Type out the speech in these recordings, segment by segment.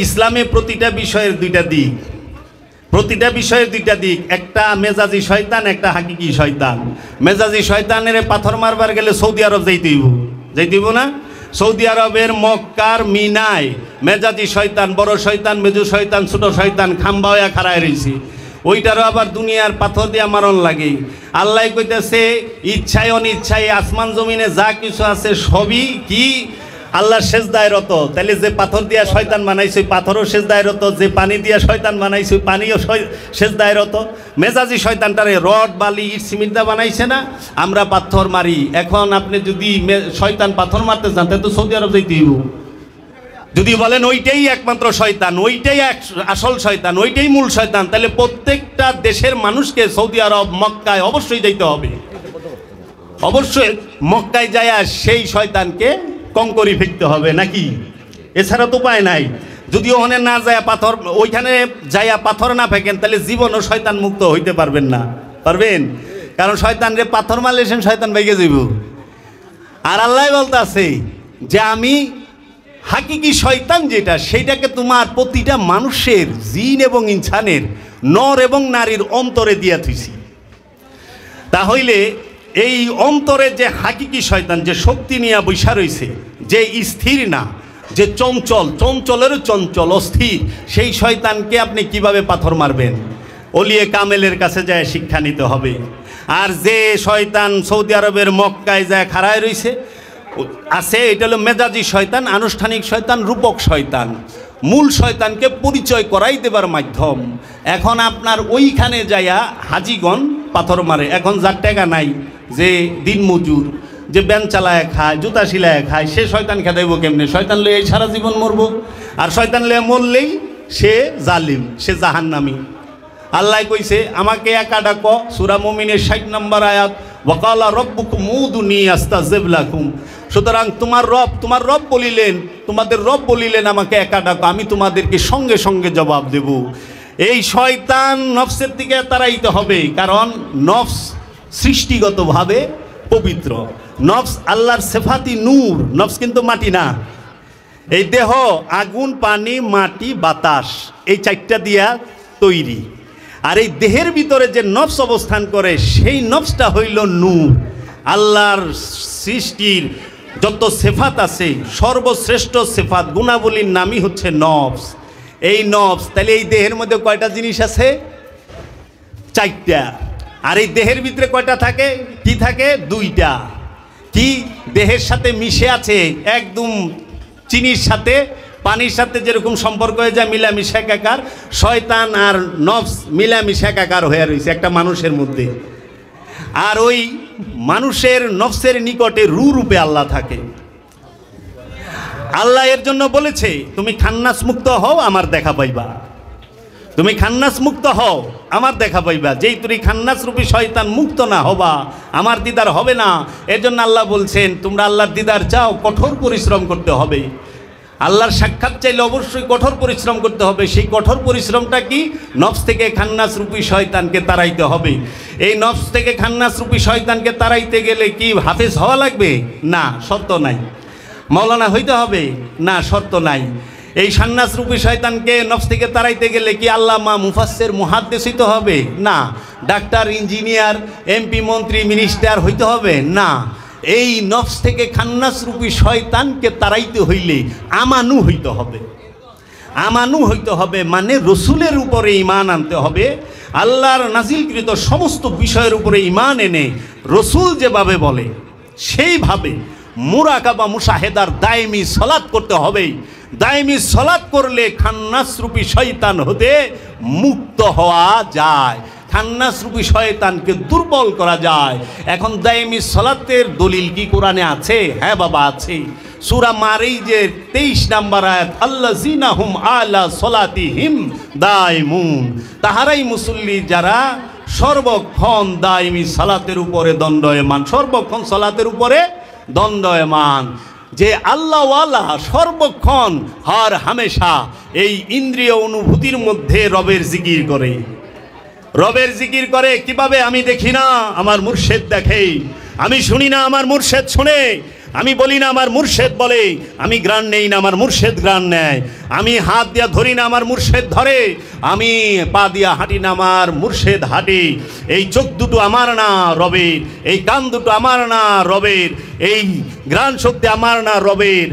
ইসলামে প্রতিটা বিষয়ের দুইটা দিক, প্রতিটা বিষয়ের দুইটা দিক, একটা মেজাজি শয়তান, একটা হাকিকি শয়তান। মেজাজি শয়তানের পাথর মারবার গেলে সৌদি আরব যাইতেইব না? সৌদি আরবের মক্কার মিনায় মেজাজি শয়তান, বড় শয়তান, মেজু শয়তান, ছোট শয়তান খাম্বা হইয়া খাড়ায় রয়েছে। ওইটারও আবার দুনিয়ার পাথর দিয়ে মারণ লাগে। আল্লাহ কইতেছে ইচ্ছায় অনিচ্ছায় আসমান জমিনে যা কিছু আছে সবই কি আল্লাহর সেজদায় রত। তাহলে যে পাথর দিয়া শয়তান বানাইছে ওই পাথরও সেজদায় রত, যে পানি দিয়া শয়তান বানাইছে ওই পানিও সেজদায় রত। মেজাজি শয়তানটারে রড বালি ইট সিমেন্ট দা বানাইছে না, আমরা পাথর মারি। এখন আপনি যদি শয়তান পাথর মারতে চান তাহলে তো সৌদি আরব যাইতে হইব। যদি বলেন ওইটাই একমাত্র শয়তান, ওইটাই আসল শয়তান, ওইটাই মূল শয়তান, তাহলে প্রত্যেকটা দেশের মানুষকে সৌদি আরব মক্কায় অবশ্যই যাইতে হবে। অবশ্যই মক্কায় যায় সেই শয়তানকে কঙ্করি ফেলতে হবে, নাকি? এছাড়া তো উপায় নাই। যদি ওখানে না যায় পাথর, ওইখানে যাইয়া পাথর না ফেকেন তাহলে জীবনও শয়তান মুক্ত হইতে পারবেন না। পারবেন? কারণ শয়তান রে পাথর মারলে শয়তান ভেঙে যাইব। আর আল্লাহ বলতেছে যে আমি হাকিকি শয়তান যেটা, সেইটাকে তোমার প্রতিটা মানুষের, জিন এবং ইনসানের, নর এবং নারীর অন্তরে দিয়া থুইছি। তাহলে এই অন্তরে যে হাকিকি শয়তান, যে শক্তি নিয়ে বৈশা রয়েছে, যে স্থির না, যে চঞ্চল, চঞ্চলেরও চঞ্চল, অস্থির, সেই শয়তানকে আপনি কিভাবে পাথর মারবেন? ওলিয়ে কামেলের কাছে যায় শিক্ষা নিতে হবে। আর যে শয়তান সৌদি আরবের মক্কায় যায় খাড়ায় রয়েছে আছে, এটা হলো মেজাজি শয়তান, আনুষ্ঠানিক শয়তান, রূপক শয়তান। মূল শয়তানকে পরিচয় করাই দেবার মাধ্যম। এখন আপনার ওইখানে যাইয়া হাজিগণ পাথর মারে। এখন যার টাকা নাই, যে দিন মজুর, যে ব্যান চালায় খায়, জুতা সিলায় খায়, সে শয়তান খেদাইব কেমনে? শয়তান লইয়া সারা জীবন মরব। আর শয়তান লইয়া মরলেই সে জালিম, সে জাহান্নামী। আল্লাহ কইছে আমাকে একা ডাক, সূরা মুমিনের 60 নম্বর আয়াত, ওয়াকালা রব্বুকুম উদুনি আস্তাজিব লাকুম। সুতরাং তোমার রব বলিলেন, তোমাদের রব বলিলেন আমাকে একা ডাকো, আমি তোমাদেরকে সঙ্গে সঙ্গে জবাব দেব। এই শয়তান নফসের দিকে তাড়াইতে হবে, কারণ নফস সৃষ্টিগতভাবে পবিত্র। নফস আল্লাহর সেফাতি নূর, নফস কিন্তু মাটি না। এই দেহ আগুন, পানি, মাটি, বাতাস, এই চারটা দিয়া তৈরি। আর এই দেহের ভিতরে যে নফস অবস্থান করে সেই নফসটা হইল নূর। আল্লাহর সৃষ্টির যত সেফাত আছে সর্বশ্রেষ্ঠ সেফাত, গুণাবলীর নামই হচ্ছে নফস। এই নফস, তাহলে এই দেহের মধ্যে কয়টা জিনিস আছে? 4টা। আর এই দেহের ভিতরে কয়টা থাকে? কি থাকে? 2টা। কি? দেহের সাথে মিশে আছে, একদম চিনির সাথে পানির সাথে যেরকম সম্পর্ক হয়ে যায়, মিলামিশা একাকার, শয়তান আর নফস মিলামিশা একাকার হয়ে রয়েছে একটা মানুষের মধ্যে। আর ওই মানুষের নফসের নিকটে রূপে আল্লাহ থাকে। আল্লাহ এর জন্য বলেছে তুমি খান্নাস মুক্ত হও, আমার দেখা পাইবা। তুমি খান্নাস মুক্ত হও, আমার দেখা পাইবা। যেই তুমি খান্নাস রূপী শয়তান মুক্ত না হবা, আমার দিদার হবে না। এর জন্য আল্লাহ বলছেন তোমরা আল্লাহর দিদার চাও, কঠোর পরিশ্রম করতে হবে। আল্লাহর সাক্ষাৎ চাইলে অবশ্যই কঠোর পরিশ্রম করতে হবে। সেই কঠোর পরিশ্রমটা কি? নফস থেকে খান্নাস রূপী শয়তানকে তাড়াইতে হবে। এই নফস থেকে খান্নাস রূপী শয়তানকে তাড়াইতে গেলে কি হাফেজ হওয়া লাগবে? না, শর্ত নাই। মাওলানা হইতে হবে? না, শর্ত নাই। এই খান্নাস রূপী শয়তানকে নফস থেকে তাড়াইতে গেলে কি আল্লামা, মুফাসসির, মুহাদ্দিস হইতে হবে? না। ডাক্তার, ইঞ্জিনিয়ার, এমপি, মন্ত্রী, মিনিস্টার হইতে হবে? না। এই নফস থেকে খান্নাস রূপী শয়তানকে তাড়াইতে হইলে আমানু হইতে হবে। আমানু হইতে হবে মানে রসুলের উপরে ঈমান আনতে হবে। আল্লাহর নাজিলকৃত সমস্ত বিষয়ের উপরে ঈমান এনে রসুল যেভাবে বলে সেইভাবে মুরাকাবা, মুশাহেদার দায়মি সালাত করতে হবে। দায়মি সালাত করলে খান্নাস রূপী শয়তান হতে মুক্ত হওয়া যায়, খান্নাস রূপী শয়তানকে দুর্বল করা যায়। এখন দায়মি সালাতের দলিল কি কোরআনে আছে? হ্যাঁ বাবা, আছে। সূরা মারিজের 23 নম্বর আয়াত, আল্লাযিনা হুম আলা সলাতিহিম দায়মুন। তাহারাই মুসল্লি যারা সর্বক্ষণ দায়মি সালাতের উপরে দণ্ডায়মান, সর্বক্ষণ সালাতের উপরে দণ্ডায়মান। যে আল্লাহওয়ালা সর্বক্ষণ হর হামেশা এই ইন্দ্রিয় অনুভূতির মধ্যে রবের জিকির করে। রবের জিকির করে কিভাবে? আমি দেখি না, আমার মুর্শেদ দেখে। আমি শুনি না, আমার মুর্শেদ শুনে। আমি বলি না আমার মুর্শেদ বলে, আমি গ্রান নেই না আমার মুর্শেদ গ্রান নেয়, আমি হাত দিয়া ধরি না আমার মুর্শেদ ধরে, আমি পা দিয়া হাঁটি না আমার মুর্শেদ হাঁটে। এই চোখ দুটো আমার না রবের, এই কান দুটো আমার না রবের, এই গ্রান শক্তি আমার না রবের,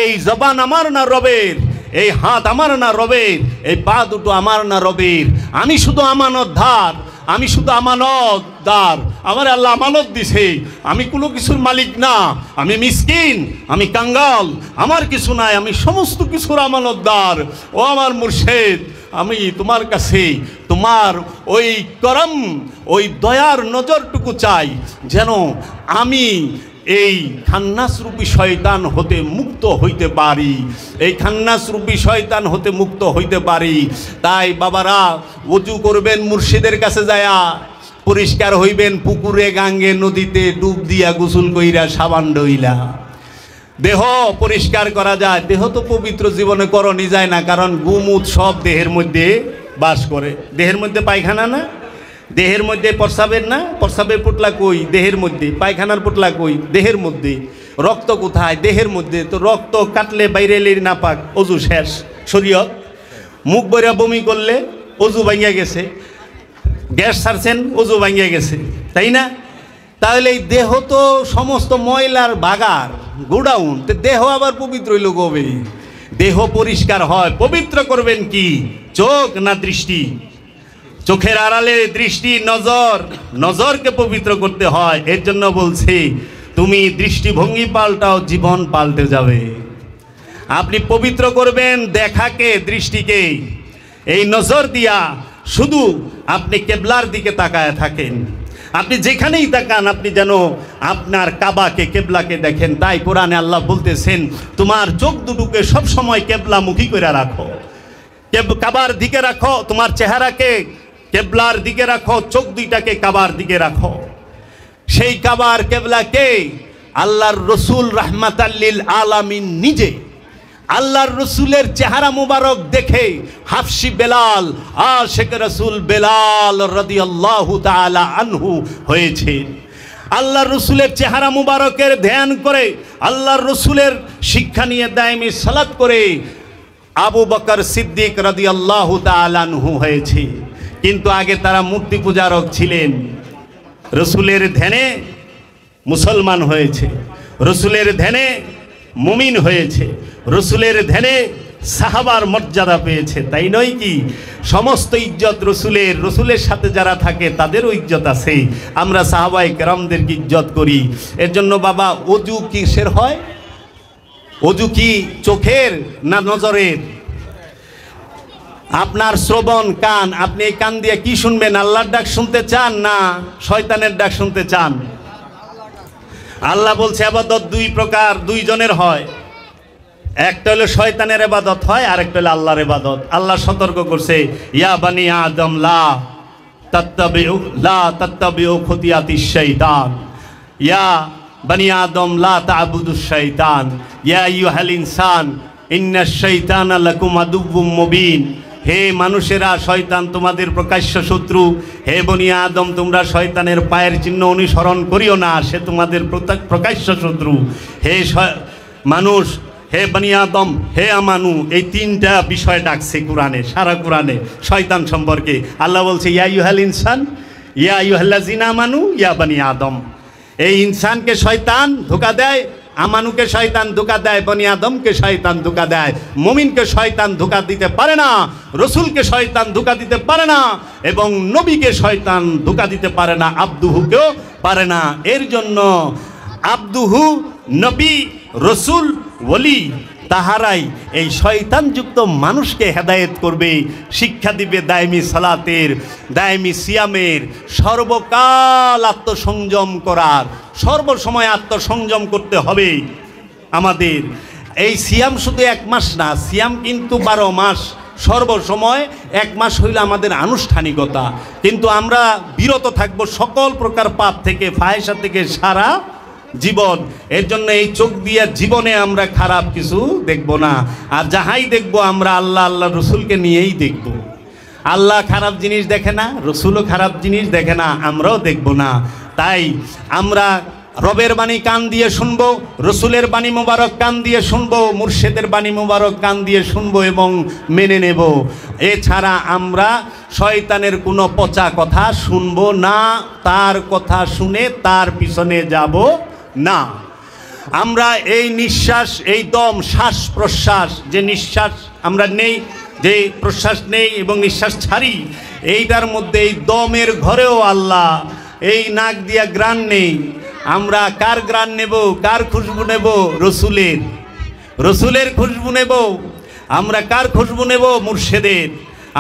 এই জবান আমার না রবের, এই হাত আমার না রবের, এই পা দুটো আমার না রবের। আমি শুধু আমানতদার, আমি শুধু আমানতদার, আমার আল্লাহ আমানত দিছে, আমি কোনো কিছুর মালিক না, আমি মিসকিন, আমি কাঙ্গাল, আমার কিছু নাই, আমি সমস্ত কিছুর আমানতদার। ও আমার মুর্শেদ, আমি তোমার কাছে তোমার ওই করম, ওই দয়ার নজরটুকু চাই, যেন আমি এই খান্নাসরূপী শয়তান হতে মুক্ত হইতে পারি, এই খান্নাসরূপী শয়তান হতে মুক্ত হইতে পারি। তাই বাবারা ওযু করবেন মুর্শিদের কাছে যায়া, পরিষ্কার হইবেন পুকুরে গাঙ্গে নদীতে ডুব দিয়া গোসল কইরা সাবান ডইলা। দেহ পরিষ্কার করা যায়, দেহ তো পবিত্র জীবনে করণই যায় না, কারণ গুমুত সব দেহের মধ্যে বাস করে। দেহের মধ্যে পায়খানা না, দেহের মধ্যে প্রস্রাবের না, প্রস্রাবের পোটলা কই দেহের মধ্যে, পায়খানার পোটলা কই দেহের মধ্যে, রক্ত কোথায় দেহের মধ্যে। তো রক্ত কাটলে বাইরে এলে নাপাক, অজু শেষ শরীয়ত। মুখ বইরা বমি করলে অজু ভাঙিয়া গেছে, গ্যাস ছাড়ছেন অজু ভাঙিয়া গেছে, তাই না? তাহলে এই দেহ তো সমস্ত ময়লার বাগার গোডাউন, তো দেহ আবার পবিত্র হইল কবে? দেহ পরিষ্কার হয়, পবিত্র করবেন কি? চোখ না দৃষ্টি? চোখের আড়ালে দৃষ্টি, নজর, নজরকে পবিত্র করতে হয়। এর জন্য বলছি তুমি দৃষ্টিভঙ্গি পাল্টাও, জীবন পাল্টে যাবে। আপনি পবিত্র করবেন দেখাকে, দৃষ্টিকে, এই নজর দিয়া শুধু আপনি কেবলার দিকে তাকায় থাকেন। আপনি যেখানেই তাকান আপনি যেন আপনার কাবাকে, কেবলাকে দেখেন। তাই কোরআনে আল্লাহ বলতেছেন তোমার চোখ দুটোকে সবসময় কেবলামুখী করে রাখো, কাবার দিকে রাখো, তোমার চেহারাকে কেবলার দিকে রাখো, চোখ দুইটাকে কাবার দিকে রাখো। সেই কাবার কেবলাকে আল্লাহর রসুল রাহমাতাল লিল আলামিন নিজে, আল্লাহর রসুলের চেহারা মুবারক দেখে হাফসি বেলাল, আশিক রসুল বেলাল রাদিয়াল্লাহু তাআলা আনহু হয়েছে। আল্লাহর রসুলের চেহারা মুবারকের ধ্যান করে, আল্লাহর রসুলের শিক্ষা নিয়ে দায়মি সালাত করে আবু বকর সিদ্দিক রাদিয়াল্লাহু তাআলা আনহু হয়েছে। কিন্তু আগে তারা মূর্তি পূজারক ছিলেন, রসুলের ধ্যানে মুসলমান হয়েছে, রসুলের ধ্যানে মুমিন হয়েছে, রসুলের ধ্যানে সাহাবার মর্যাদা পেয়েছে। তাই নয় কি? সমস্ত ইজ্জত রসুলের, রসুলের সাথে যারা থাকে তাদেরও ইজ্জত আছে। আমরা সাহাবায়ে কেরামদেরকে ইজ্জত করি। এর জন্য বাবা ওযু কিসের হয়? ওযু কি চোখের না নজরের? আপনার শ্রবণ কান, আপনি এই কান দিয়ে কি শুনবেন? আল্লাহর ডাক শুনতে চান না শয়তানের ডাক শুনতে চান? আল্লাহ বলছে ইবাদত দুই প্রকার, দুইজনের হয়। একটা হলো শয়তানের ইবাদত হয়, আরেকটা হলো আল্লাহর ইবাদত। আল্লাহ সতর্ক করছে ইয়া বানি আদম লা তাত্তাবিউ খুতিয়াতিশ শাইতান, ইয়া বানি আদম লা তা'বুদুশ শাইতান, ইয়া আইয়ুহাল ইনসান ইন্নাশ শাইতানা লাকুম আদুউম মুবিন। হে মানুষেরা, শয়তান তোমাদের প্রকাশ্য শত্রু। হে বনি আদম, তোমরা শয়তানের পায়ের চিহ্ন অনুসরণ করিও না, সে তোমাদের প্রকাশ্য শত্রু। হে মানুষ, হে বনি আদম, হে আমানু, এই তিনটা বিষয় ডাকছে কোরআনে, সারা কোরআনে শয়তান সম্পর্কে। আল্লাহ বলছে ইয়া আইয়ুহাল ইনসান, ইয়া আইয়ুহাল্লাযিনা আমানু, ইয়া বনি আদম। এই ইনসানকে শয়তান ধোঁকা দেয়, আমানুকে শয়তান ধোঁকা দেয়, বনি আদমকে শয়তান ধোঁকা দেয়। মুমিনকে শয়তান ধোঁকা দিতে পারে না, রসুলকে শয়তান ধোঁকা দিতে পারে না, এবং নবীকে শয়তান ধোঁকা দিতে পারে না, আব্দুহুকেও পারে না। এর জন্য আব্দুহু, নবী, রসুল, ওলি, তাহারাই এই শয়তানযুক্ত মানুষকে হেদায়েত করবে, শিক্ষা দিবে দায়মি সালাতের, দায়মি সিয়ামের, সর্বকাল আত্মসংযম করার, সর্বসময় আত্মসংযম করতে হবে আমাদের। এই সিয়াম শুধু এক মাস না, সিয়াম কিন্তু 12 মাস, সর্বসময়। এক মাস হইল আমাদের আনুষ্ঠানিকতা, কিন্তু আমরা বিরত থাকব সকল প্রকার পাপ থেকে, ফাহেসা থেকে সারা জীবন। এর জন্য এই চোখ দিয়ে জীবনে আমরা খারাপ কিছু দেখব না, আর যাহাই দেখব আমরা আল্লাহ আল্লাহ রসুলকে নিয়েই দেখব। আল্লাহ খারাপ জিনিস দেখে না, রসুলও খারাপ জিনিস দেখে না, আমরাও দেখব না। তাই আমরা রবের বাণী কান দিয়ে শুনবো, রসুলের বাণী মোবারক কান দিয়ে শুনবো, মুর্শেদের বাণী মোবারক কান দিয়ে শুনবো এবং মেনে নেব। এছাড়া আমরা শয়তানের কোনো পচা কথা শুনবো না, তার কথা শুনে তার পিছনে যাব না। আমরা এই নিঃশ্বাস, এই দম, শ্বাস প্রশ্বাস, যে নিঃশ্বাস আমরা নেই, যে প্রশ্বাস নেই এবং নিঃশ্বাস ছাড়ি, এইটার মধ্যে এই দমের ঘরেও আল্লাহ এই নাক দিয়া গ্রাণ নেই। আমরা কার গ্রাণ নেব, কার খুশবু নেব? রসুলের, রসুলের খুশবু নেব। আমরা কার খুশবু নেব? মুর্শেদের।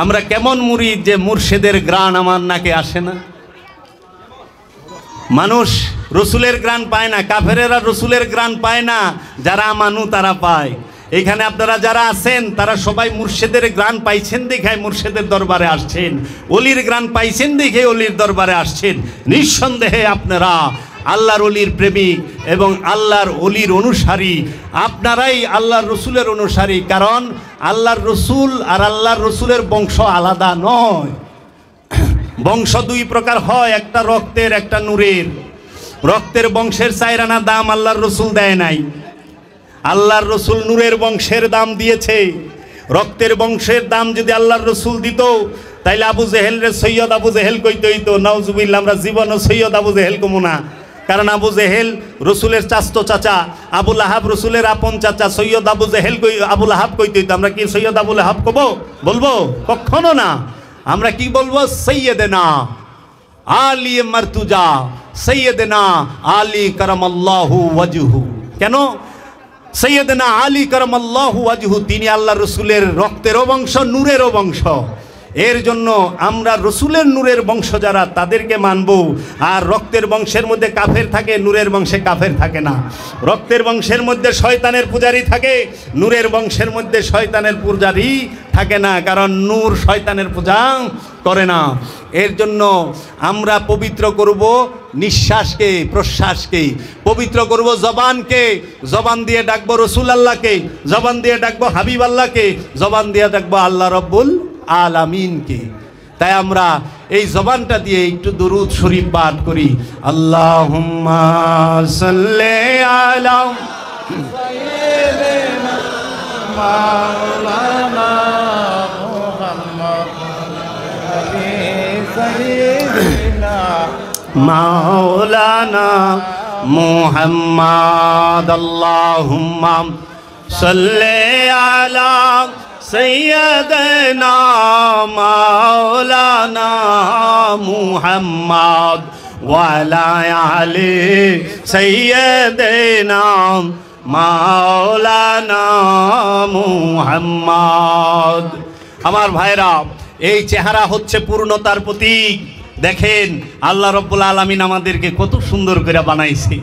আমরা কেমন মুরিদ যে মুর্শেদের গ্রাণ আমার নাকে আসে না? মানুষ রসুলের গ্রাণ পায় না, কাফেরেরা রসুলের গ্রাণ পায় না, যারা মানু তারা পায়। এখানে আপনারা যারা আছেন তারা সবাই মুর্শেদের গ্রাণ পাইছেন দেখে মুর্শেদের দরবারে আসছেন, অলির গ্রাণ পাইছেন দেখে অলির দরবারে আসছেন। নিঃসন্দেহে আপনারা আল্লাহর অলির প্রেমিক এবং আল্লাহর অলির অনুসারী, আপনারাই আল্লাহর রসুলের অনুসারী। কারণ আল্লাহর রসুল আর আল্লাহর রসুলের বংশ আলাদা নয়। বংশ দুই প্রকার হয়, একটা রক্তের, একটা নূরের। রক্তের বংশের 4 আনা দাম আল্লাহর রসুল দেয় নাই, আল্লাহর রসুল নূরের বংশের দাম দিয়েছে। রক্তের বংশের দাম যদি আল্লাহর রসুল দিত তাইলে আবু জেহেল রে সৈয়দ আবু জেহেল কইতে হইতো। নাউজুবিল্লাহ, আমরা জীবনও সৈয়দ আবু জেহেল কমু না। কারণ আবু জেহেল রসুলের চাচতো চাচা, আবু লাহাব রসুলের আপন চাচা। সৈয়দ আবু জেহেল আবু লাহাব কইতে হইতো। আমরা কি সৈয়দ আবু লাহাব কব? বলবো? কখনো না। আমরা কি বলবো? সৈয়দেনা আলী মারতুজা, সৈয়দেনা আলী কারামাল্লাহু ওয়াজহু। কেন সৈয়দনা আলী কারামাল্লাহু ওয়াজহু? তিনি আল্লাহ রসুলের রক্তেরও বংশ, নূরেরও বংশ। এর জন্য আমরা রসুলের নূরের বংশ যারা, তাদেরকে মানব। আর রক্তের বংশের মধ্যে কাফের থাকে, নূরের বংশে কাফের থাকে না। রক্তের বংশের মধ্যে শয়তানের পূজারী থাকে, নূরের বংশের মধ্যে শয়তানের পূজারী থাকে না। কারণ নূর শয়তানের পূজা করে না। এর জন্য আমরা পবিত্র করব নিঃশ্বাসকে, প্রশ্বাসকে। পবিত্র করব জবানকে, জবান দিয়ে ডাকবো রসুল আল্লাহকে, জবান দিয়ে ডাকবো হাবিব আল্লাহকে, জবান দিয়ে ডাকবো আল্লাহ রব্বুল আলামিনকে। তাই আমরা এই জবানটা দিয়ে একটু দুরূদ শরীফ পাঠ করি। আল্লাহুম্মা সাল্লি আলা সাইয়্যিদিনা মাওলানা মুহাম্মদ সাইয়্যিদিনা মাওলানা মুহাম্মদ। আল্লাহুম্মা সাল্লি আলা সৈয়দনা মাওলানা মুহাম্মদ ওয়া আলা আলি সৈয়দনা মাওলানা মুহাম্মদ। আমার ভাইরা, এই চেহারা হচ্ছে পূর্ণতার প্রতীক। দেখেন আল্লাহ রব্বুল আলামিন আমাদেরকে কত সুন্দর করে বানাইছে।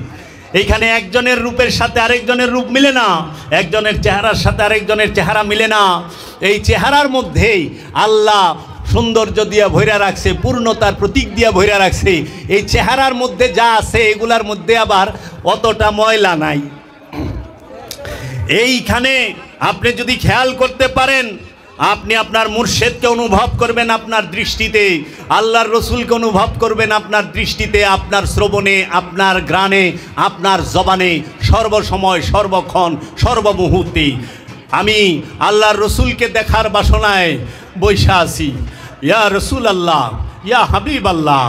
এইখানে একজনের রূপের সাথে আরেকজনের রূপ মিলে না, একজনের চেহারার সাথে আরেকজনের চেহারা মিলে না। এই চেহারার মধ্যেই আল্লাহ সৌন্দর্য দিয়া ভইরা রাখছে, পূর্ণতার প্রতীক দিয়া ভইরা রাখছে। এই চেহারার মধ্যে যা আছে এগুলার মধ্যে আবার অতটা ময়লা নাই। এইখানে আপনি যদি খেয়াল করতে পারেন, আপনি আপনার মুর্শেদকে অনুভব করবেন আপনার দৃষ্টিতে, আল্লাহর রসুলকে অনুভব করবেন আপনার দৃষ্টিতে, আপনার শ্রবণে, আপনার ঘ্রাণে, আপনার জবানে, সর্বসময়, সর্বক্ষণ, সর্বমুহূর্তে। আমি আল্লাহর রসুলকে দেখার বাসনায় বৈশা আছি। ইয়া রসুল আল্লাহ, ইয়া হাবিব আল্লাহ,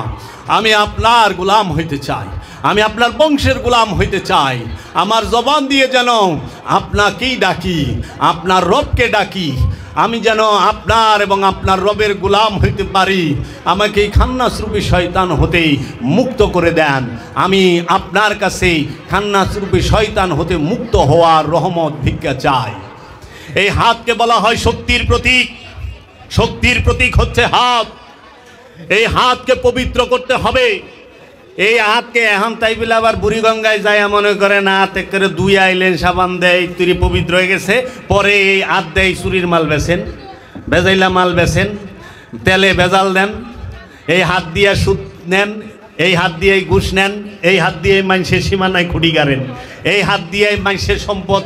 আমি আপনার গোলাম হইতে চাই, আমি আপনার বংশের গোলাম হইতে চাই। আমার জবান দিয়ে যেন আপনাকেই ডাকি, আপনার রবকে ডাকি। আমি যেন আপনার এবং আপনার রবের গোলাম হইতে পারি। আমাকে এই খান্নাসরূপী শয়তান হতে মুক্ত করে দেন। আমি আপনার কাছে খান্নাসরূপী শয়তান হতে মুক্ত হওয়ার রহমত ভিক্ষা চাই। এই হাতকে বলা হয় শক্তির প্রতীক। শক্তির প্রতীক হচ্ছে হাত। এই হাতকে পবিত্র করতে হবে। এই হাতকে এখন তাই বলে আবার বুড়িগঙ্গায় যায় মনে করে না, হাতে করে 2 আইলেন সাবান দেয়, তুই পবিত্র হয়ে গেছে। পরে এই হাত দেয় চুরির মাল বেছেন, বেজাইলা মাল বেছেন, তেলে ভেজাল দেন, এই হাত দিয়ে সুদ নেন, এই হাত দিয়ে ঘুষ নেন, এই হাত দিয়ে মানুষের সীমানায় খুঁটি গাড়েন, এই হাত দিয়ে মানুষের সম্পদ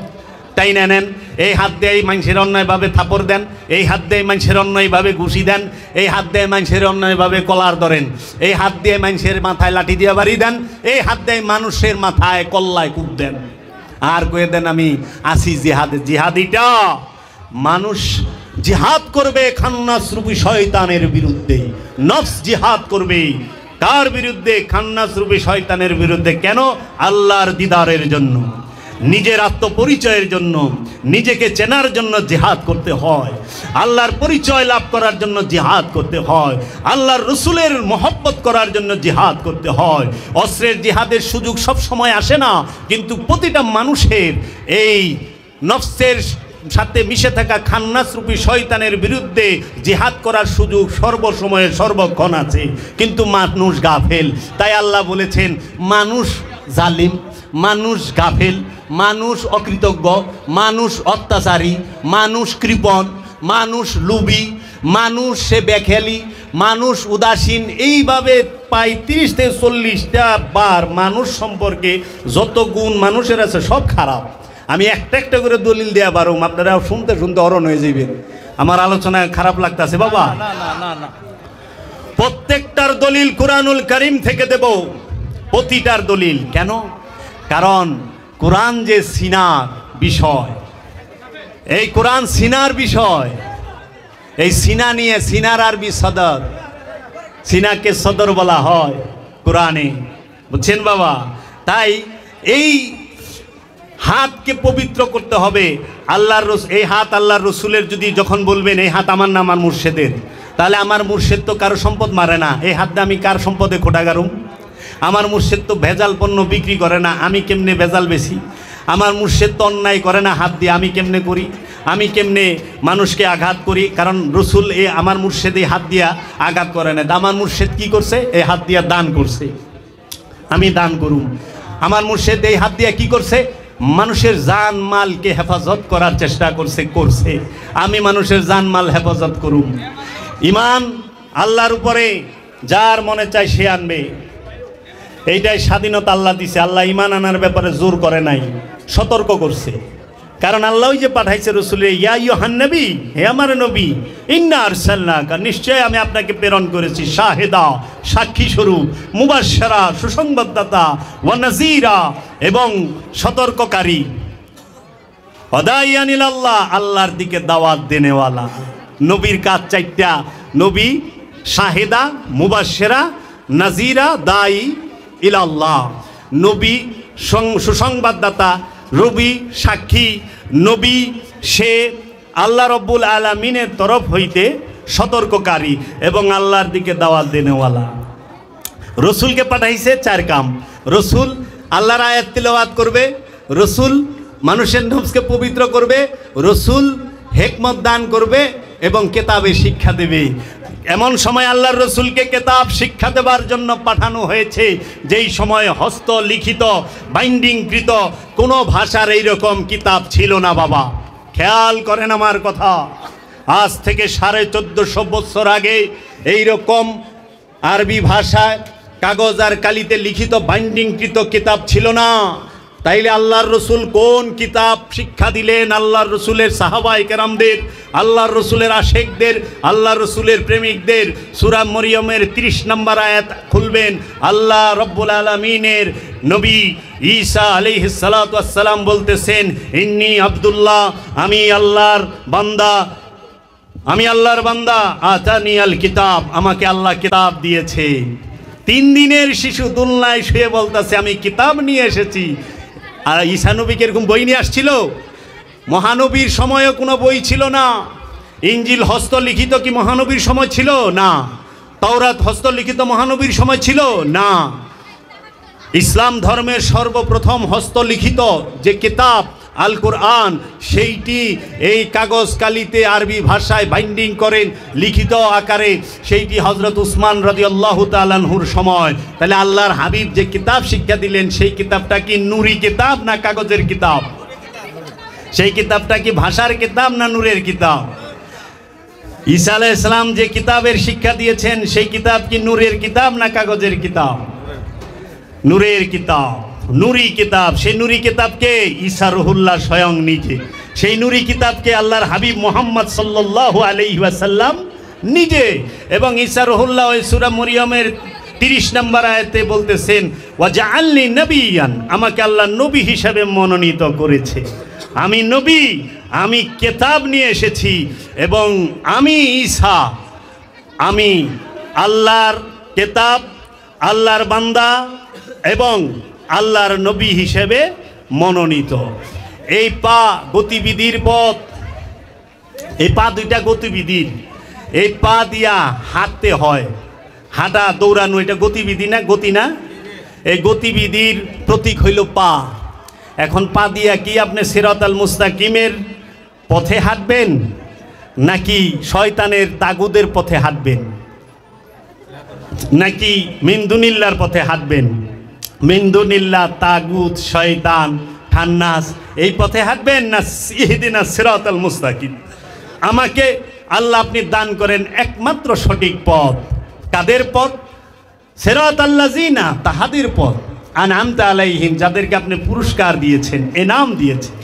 টাইনা নেন, এই হাত দিয়ে মানুষের অন্যায়ভাবে থাপড় দেন, এই হাত দিয়ে মানুষের অন্যায়ভাবে ঘুষি দেন, এই হাত দিয়ে মানুষের অন্যায়ভাবে কলার ধরেন, এই হাত দিয়ে মানুষের মাথায় লাঠি দিয়ে বাড়ি দেন, এই হাত দিয়ে মানুষের মাথায় কল্লায় কূপ দেন, আর কয়ে দেন আমি আসি জিহাদে। জিহাদিটা মানুষ জিহাদ করবে খান্নাসরূপী শয়তানের বিরুদ্ধে, নফস জিহাদ করবে। কার বিরুদ্ধে? খান্নাসরূপী শয়তানের বিরুদ্ধে। কেন? আল্লাহর দিদারের জন্য, নিজের আত্মপরিচয়ের জন্য, নিজেকে চেনার জন্য জিহাদ করতে হয়, আল্লাহর পরিচয় লাভ করার জন্য জিহাদ করতে হয়, আল্লাহর রসুলের মহব্বত করার জন্য জিহাদ করতে হয়। অস্ত্রের জিহাদের সুযোগ সব সময় আসে না, কিন্তু প্রতিটা মানুষের এই নফসের সাথে মিশে থাকা খান্নাসরূপী শয়তানের বিরুদ্ধে জিহাদ করার সুযোগ সর্বসময়ে সর্বক্ষণ আছে, কিন্তু মানুষ গাফেল। তাই আল্লাহ বলেছেন মানুষ জালিম, মানুষ গাফেল, মানুষ অকৃতজ্ঞ, মানুষ অত্যাচারী, মানুষ কৃপণ, মানুষ লুবি, মানুষ সে বেখেলি, মানুষ উদাসীন। এইভাবে প্রায় 30 থেকে 40টা বার মানুষ সম্পর্কে যত গুণ মানুষের আছে সব খারাপ। আমি একটা একটা করে দলিল দেওয়া পারুম, আপনারা শুনতে শুনতে অরণ হয়ে যাবেন। আমার আলোচনা খারাপ লাগতেছে বাবা? প্রত্যেকটার দলিল কুরআনুল কারীম থেকে দেব, প্রতিটার দলিল। কেন? কারণ কোরআন যে সিনার বিষয়, এই কোরআন সিনার বিষয়। এই সিনা নিয়ে, সিনার আরবি সদর, সিনাকে সদর বলা হয় কোরআনে, বুঝছেন বাবা? তাই এই হাতকে পবিত্র করতে হবে। আল্লাহর এই হাত আল্লাহর রসুলের, যদি যখন বলবেন এই হাত আমার না আমার মুর্শেদের, তাহলে আমার মুর্শেদ তো কারো সম্পদ মারে না, এই হাত দিয়ে আমি কার সম্পদে খোটা গারুম? আমার মুর্শেদ তো ভেজাল পণ্য বিক্রি করে না, আমি কেমনে ভেজাল বেশি? আমার মুর্শেদ তো অন্যায় করে না, হাত দিয়ে আমি কেমনে করি? আমি কেমনে মানুষকে আঘাত করি? কারণ রসুল আমার মুর্শেদ এই হাত দিয়া আঘাত করে না। আমার মুর্শেদ কি করছে? এই হাত দিয়া দান করছে, আমি দান করুম। আমার মুর্শেদ এই হাত দিয়া কি করছে? মানুষের জান মালকে হেফাজত করার চেষ্টা করছে, আমি মানুষের জান মাল হেফাজত করুম। ইমান আল্লাহর উপরে যার মনে চায় সে আনবে, এইটাই স্বাধীনতা আল্লাহ দিছে। আল্লাহ ইমান আনার ব্যাপারে জোর করে নাই, সতর্ক করছে। কারণ আল্লাহ যে পাঠাইছে রসুলে, ইয়া আইয়ুহান নবী, হে আমার নবী, ইন্না আরসালনাকা, নিশ্চয় আমি আপনাকে প্রেরণ করেছি, শাহেদা, সাক্ষী স্বরূপ, মুবাশশিরা, সুসংবাদদাতা, ওয়া নাযীরা, এবং সতর্ককারী, ওয়াদাইয়ান ইলাল্লাহ, আল্লাহর দিকে দাওয়াত দেনেওয়ালা। নবীর কাজ 4টা, নবী, শাহেদা, মুবাশশিরা, নাযীরা, দাঈ ইলাল্লাহ। নবী সুসংবাদদাতা, রবি সাক্ষী, নবী সে আল্লাহ রব্বুল আলামিনের তরফ হইতে সতর্ককারী এবং আল্লাহর দিকে দাওয়াত দেনেওয়ালা। রসুলকে পাঠাইছে 4 কাম। রসুল আল্লাহর আয়াত তিলাওয়াত করবে, রসুল মানুষের নফসকে পবিত্র করবে, রসুল হিকমত দান করবে এবং কেতাবে শিক্ষা দেবে। এমন সময় আল্লাহর রসুলকে কেতাব শিক্ষা দেবার জন্য পাঠানো হয়েছে যেই সময় হস্তলিখিত বাইন্ডিংকৃত কোনো ভাষার এইরকম কিতাব ছিল না বাবা। খেয়াল করেন আমার কথা, আজ থেকে 1450 বছর আগে এইরকম আরবি ভাষায় কাগজ আর কালিতে লিখিত বাইন্ডিংকৃত কিতাব ছিল না। তাইলে আল্লাহর রসুল কোন কিতাব শিক্ষা দিলেন? আল্লাহর রসুলের সাহাবায়ে কেরামদের, আল্লাহর রসুলের আশেকদের, আল্লাহর রসুলের প্রেমিকদের। সূরা মরিয়মের 30 নম্বর আয়াত খুলবেন, আল্লাহ রব্বুল আলামিনের নবী ঈসা আলাইহিস সালাতু ওয়াস সালাম বলতেছেন, ইন্নী আব্দুল্লাহ, আমি আল্লাহর বান্দা, আমি আল্লাহর বান্দা, আতানিয়াল কিতাব, আমাকে আল্লাহ কিতাব দিয়েছে। 3 দিনের শিশু দুলনায় শুয়ে বলতেছে আমি কিতাব নিয়ে এসেছি। আর ঈসা নবীকে এরকম বই নিয়ে আসছিল? মহানবীর সময়ও কোনো বই ছিল না। ইঞ্জিল হস্তলিখিত কি মহানবীর সময় ছিল? না। তাওরাত হস্তলিখিত মহানবীর সময় ছিল? না। ইসলাম ধর্মের সর্বপ্রথম হস্তলিখিত যে কিতাব আল কোরআন, সেইটি এই কাগজ কালিতে আরবি ভাষায় বাইন্ডিং করেন লিখিত আকারে, সেইটি হযরত উসমান রাদিয়াল্লাহু তাআলা আনহুর সময়। তাহলে আল্লাহর হাবিব যে কিতাব শিক্ষা দিলেন সেই কিতাবটা কি নূরি কিতাব না কাগজের কিতাব? সেই কিতাবটা কি ভাষার কিতাব না নূরের কিতাব? ঈসা আলাইহিস সালাম যে কিতাবের শিক্ষা দিয়েছেন সেই কিতাব কি নূরের কিতাব না কাগজের কিতাব? নূরের কিতাব। নুরি কিতাব, সেই নুরি কিতাবকে ঈসা রুহুল্লাহ স্বয়ং নিজে, সেই নুরি কিতাবকে আল্লাহর হাবিব মুহাম্মদ সাল্লাল্লাহু আলাইহি ওয়াসাল্লাম নিজে। এবং ঈসা রুহুল্লাহ ওই সূরা মরিয়মের 30 নম্বর আয়াতে বলতেছেন ওয়াজআলনি নবিয়ান, আমাকে আল্লাহ নবী হিসাবে মনোনীত করেছে। আমি নবী, আমি কিতাব নিয়ে এসেছি এবং আমি ঈসা, আমি আল্লাহর কিতাব, আল্লাহর বান্দা এবং আল্লাহর নবী হিসেবে মনোনীত। এই পা গতিবিধির পথ, এই পা দুইটা গতিবিধির, এই পা দিয়া হাঁটতে হয়, হাঁটা দৌড়ানো এটা গতিবিধি না, গতি না? এই গতিবিধির প্রতীক হইল পা। এখন পা দিয়া কি আপনি সিরাতাল মুস্তাকিমের পথে হাঁটবেন নাকি শয়তানের তাগুদের পথে হাঁটবেন, নাকি মিনদুনিল্লাহর পথে হাঁটবেন? মিনদুনিল্লাহ, তাগুত, শয়তান, খান্নাস, এই পথে হাঁটবেন না ইহদিনাস সিরাতাল মুস্তাকিম? আমাকে আল্লাহ আপনি দান করেন একমাত্র সঠিক পথ। কাদের পথ? সিরাতাল্লাযিনা, তাহাদের পথ, আনআমতা আলাইহিম, যাদেরকে আপনি পুরস্কার দিয়েছেন, এনাম দিয়েছেন।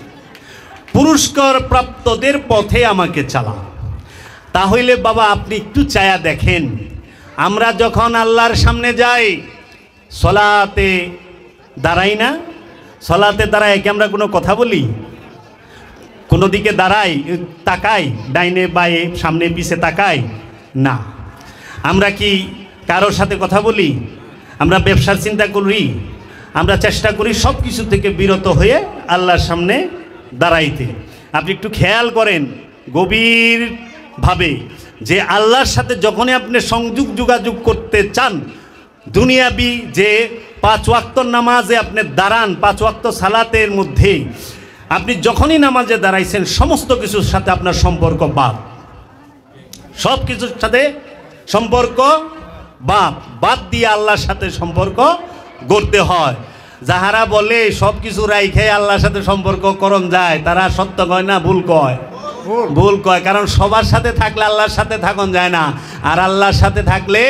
পুরস্কার প্রাপ্তদের পথে আমাকে চালা। তাহলে বাবা আপনি একটু চায়া দেখেন, আমরা যখন আল্লাহর সামনে যাই সলাতে দাঁড়াই না? সলাতে দাঁড়াই কি আমরা কোনো কথা বলি? কোনো দিকে দাঁড়াই, তাকাই, ডাইনে বায়ে, সামনে পিছে তাকাই না। আমরা কি কারোর সাথে কথা বলি? আমরা ব্যবসার চিন্তা করি? আমরা চেষ্টা করি সব কিছু থেকে বিরত হয়ে আল্লাহর সামনে দাঁড়াইতে। আপনি একটু খেয়াল করেন গভীরভাবে যে আল্লাহর সাথে যখনই আপনি সংযোগ যোগাযোগ করতে চান, দুনিয়াবি যে 5 ওয়াক্ত নামাজে আপনি দাঁড়ান, 5 ওয়াক্ত সালাতের মধ্যে আপনি যখনই নামাজে দাঁড়াইছেন সমস্ত কিছুর সাথে আপনার সম্পর্ক বাদ, সব কিছুর সাথে সম্পর্ক বাদ দিয়ে আল্লাহর সাথে সম্পর্ক গড়তে হয়। যাহারা বলে সব কিছু রাইখে আল্লাহর সাথে সম্পর্ক করণ যায়, তারা সত্য কয় না ভুল কয়? ভুল কয়। কারণ সবার সাথে থাকলে আল্লাহর সাথে থাকুন যায় না, আর আল্লাহর সাথে থাকলে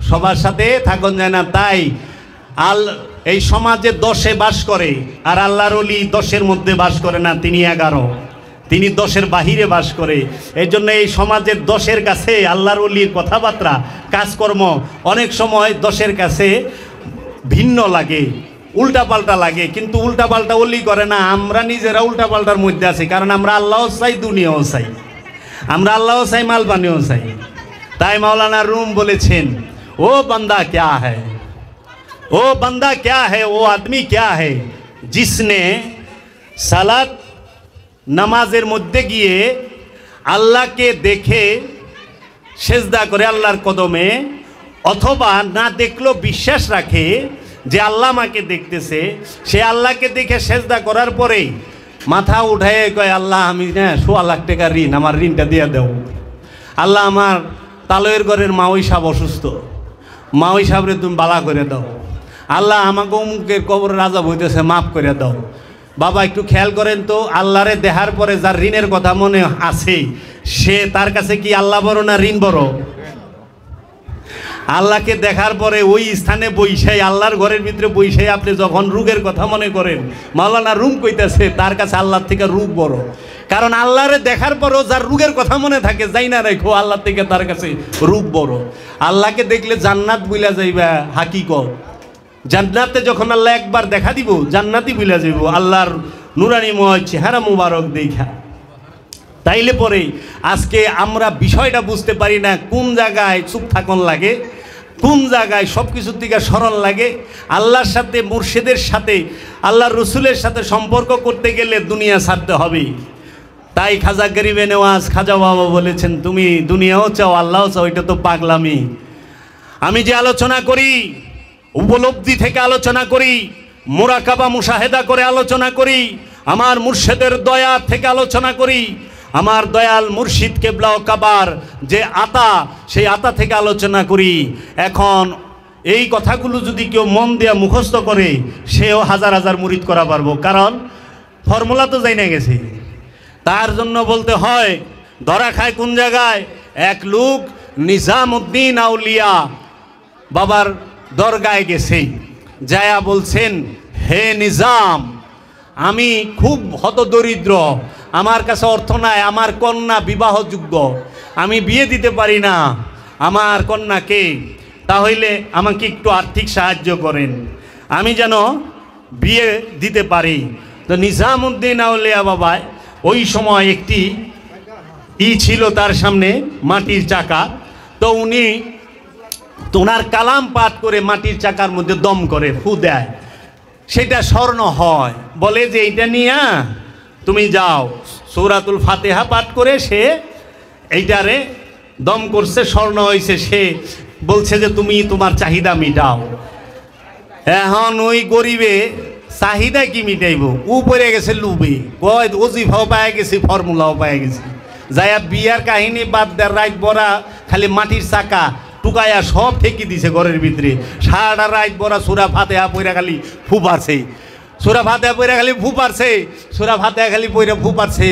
সবার সাথে থাকুন যায় না। তাই এই সমাজে 10-এ বাস করে, আর আল্লাহর ওলি 10-এর মধ্যে বাস করে না, তিনি 11, তিনি 10-এর বাহিরে বাস করে। এই জন্য এই সমাজের 10-এর কাছে আল্লাহর ওলির কথাবার্তা, কাজকর্ম অনেক সময় 10-এর কাছে ভিন্ন লাগে, উল্টাপাল্টা লাগে। কিন্তু উল্টাপাল্টা ওলি করে না, আমরা নিজেরা উল্টাপাল্টার মধ্যে আছি। কারণ আমরা আল্লাহও চাই, দুনিয়াও চাই, আমরা আল্লাহও চাই, মালবানিও চাই। তাই মাওলানা রুম বলেছেন, ও বান্দা क्या है, ও বান্দা क्या है, ও আদমি क्या है जिसने সালাত নামাজের মধ্যে গিয়ে আল্লাহকে দেখে সেজদা করে আল্লাহর কদমে, অথবা না দেখলেও বিশ্বাস রাখে যে আল্লাহ আমাকে দেখতেছে, সে আল্লাহকে দেখে সেজদা করার পরে মাথা উঠায় কয় আল্লাহ আমি না 1.5 লাখ টাকার ঋণ, আমার ঋণটা দিয়ে দাও। আল্লাহ আমার তালয়ের ঘরের মাওই সাহেব অসুস্থ, মাওই সাহেবরে তুমি বালা করে দাও। আল্লাহ আমাকে অমুকের কবর রাজা হইতেছে, মাফ করে দাও। বাবা একটু খেয়াল করেন তো, আল্লাহরে দেখার পরে যার ঋণের কথা মনে আছে, সে তার কাছে কি আল্লাহ বড় না ঋণ বড়? আল্লাহকে দেখার পরে ওই স্থানে বৈশাই, আল্লাহর ঘরের ভিতরে বৈশাই আপনি যখন রোগের কথা মনে করেন, মাওলানা রুম কইতেছে তার কাছে আল্লাহর থেকে রোগ বড়। কারণ আল্লাহরে দেখার পরেও যার রোগের কথা মনে থাকে, যাই না রেখো আল্লাহ থেকে তার কাছে রোগ বড়। আল্লাহকে দেখলে জান্নাত বুইলা যাইবা, হাকিকত জান্নাতে যখন আল্লাহ একবার দেখা দিব জান্নাতি বুইলা যাইব আল্লাহর নুরানিময় চেহারা মুবারক দেখা। তাইলে পরে আজকে আমরা বিষয়টা বুঝতে পারি না, কোন জায়গায় চুপ থাকুন লাগে, কোন জায়গায় সব কিছুর দিকে স্মরণ লাগে। আল্লাহর সাথে, মুর্শিদের সাথে, আল্লাহর রসুলের সাথে সম্পর্ক করতে গেলে দুনিয়া ছাড়তে হবে। তাই খাজা গরিবে নেওয়াজ খাজা বাবা বলেছেন, তুমি দুনিয়াও চাও আল্লাহও চাও, এটা তো পাগলামি। আমি যে আলোচনা করি উপলব্ধি থেকে আলোচনা করি, মুরাকাবা মুশাহেদা করে আলোচনা করি, আমার মুর্শিদের দয়া থেকে আলোচনা করি, আমার দয়াল মুর্শিদ কেবলা ও কাবার যে আতা, সেই আতা থেকে আলোচনা করি। এখন এই কথাগুলো যদি কেউ মন দেয়া মুখস্থ করে, সেও হাজার হাজার মুরিদ করা পারবো, কারণ ফর্মুলা তো যাই না গেছে। তার জন্য বলতে হয়, ধরা খায় কোন জায়গায়? এক লোক নিজামউদ্দিন আউলিয়া বাবার দরগায় গেছে, যায়া বলছেন, হে নিজাম, আমি খুব হতদরিদ্র, আমার কাছে অর্থ নাই, আমার কন্যা বিবাহযোগ্য, আমি বিয়ে দিতে পারি না আমার কন্যাকে, তাহলে আমাকে একটু আর্থিক সাহায্য করেন, আমি যেন বিয়ে দিতে পারি। তো নিজামুদ্দিন আউলিয়া বাবা ওই সময় একটি ছিল তার সামনে, মাটির চাকা। তো উনি তোনার কালাম পাঠ করে মাটির চাকার মধ্যে দম করে ফু দেয়, সেটা স্বর্ণ হয়। বলে যে এইটা নিয়ে তুমি যাও, সূরাতুল ফাতিহা পাঠ করে সে এইটারে দম করছে, স্বর্ণ হয়েছে। সে বলছে যে তুমি তোমার চাহিদা মিটাও। এখন ওই গরিবে চাহিদা কি মিটাইব, উপরে গেছে লুবে, কয় ওজিফাও পায় গেছি, ফর্মুলাও পায় গেছি, যাইয়া বিয়ার কাহিনী বাদ দেয়, রাত বরা খালি মাটির চাকা টুকাইয়া সব ঠেকি দিছে ঘরের ভিতরে। সারাটা রাত বরা সূরা ফাতিহা পইরা খালি ফু পারছে, সূরা ফাতিহা পইরা খালি ফু পারছে, সূরা ফাতিহা খালি পইরা ফু পারছে,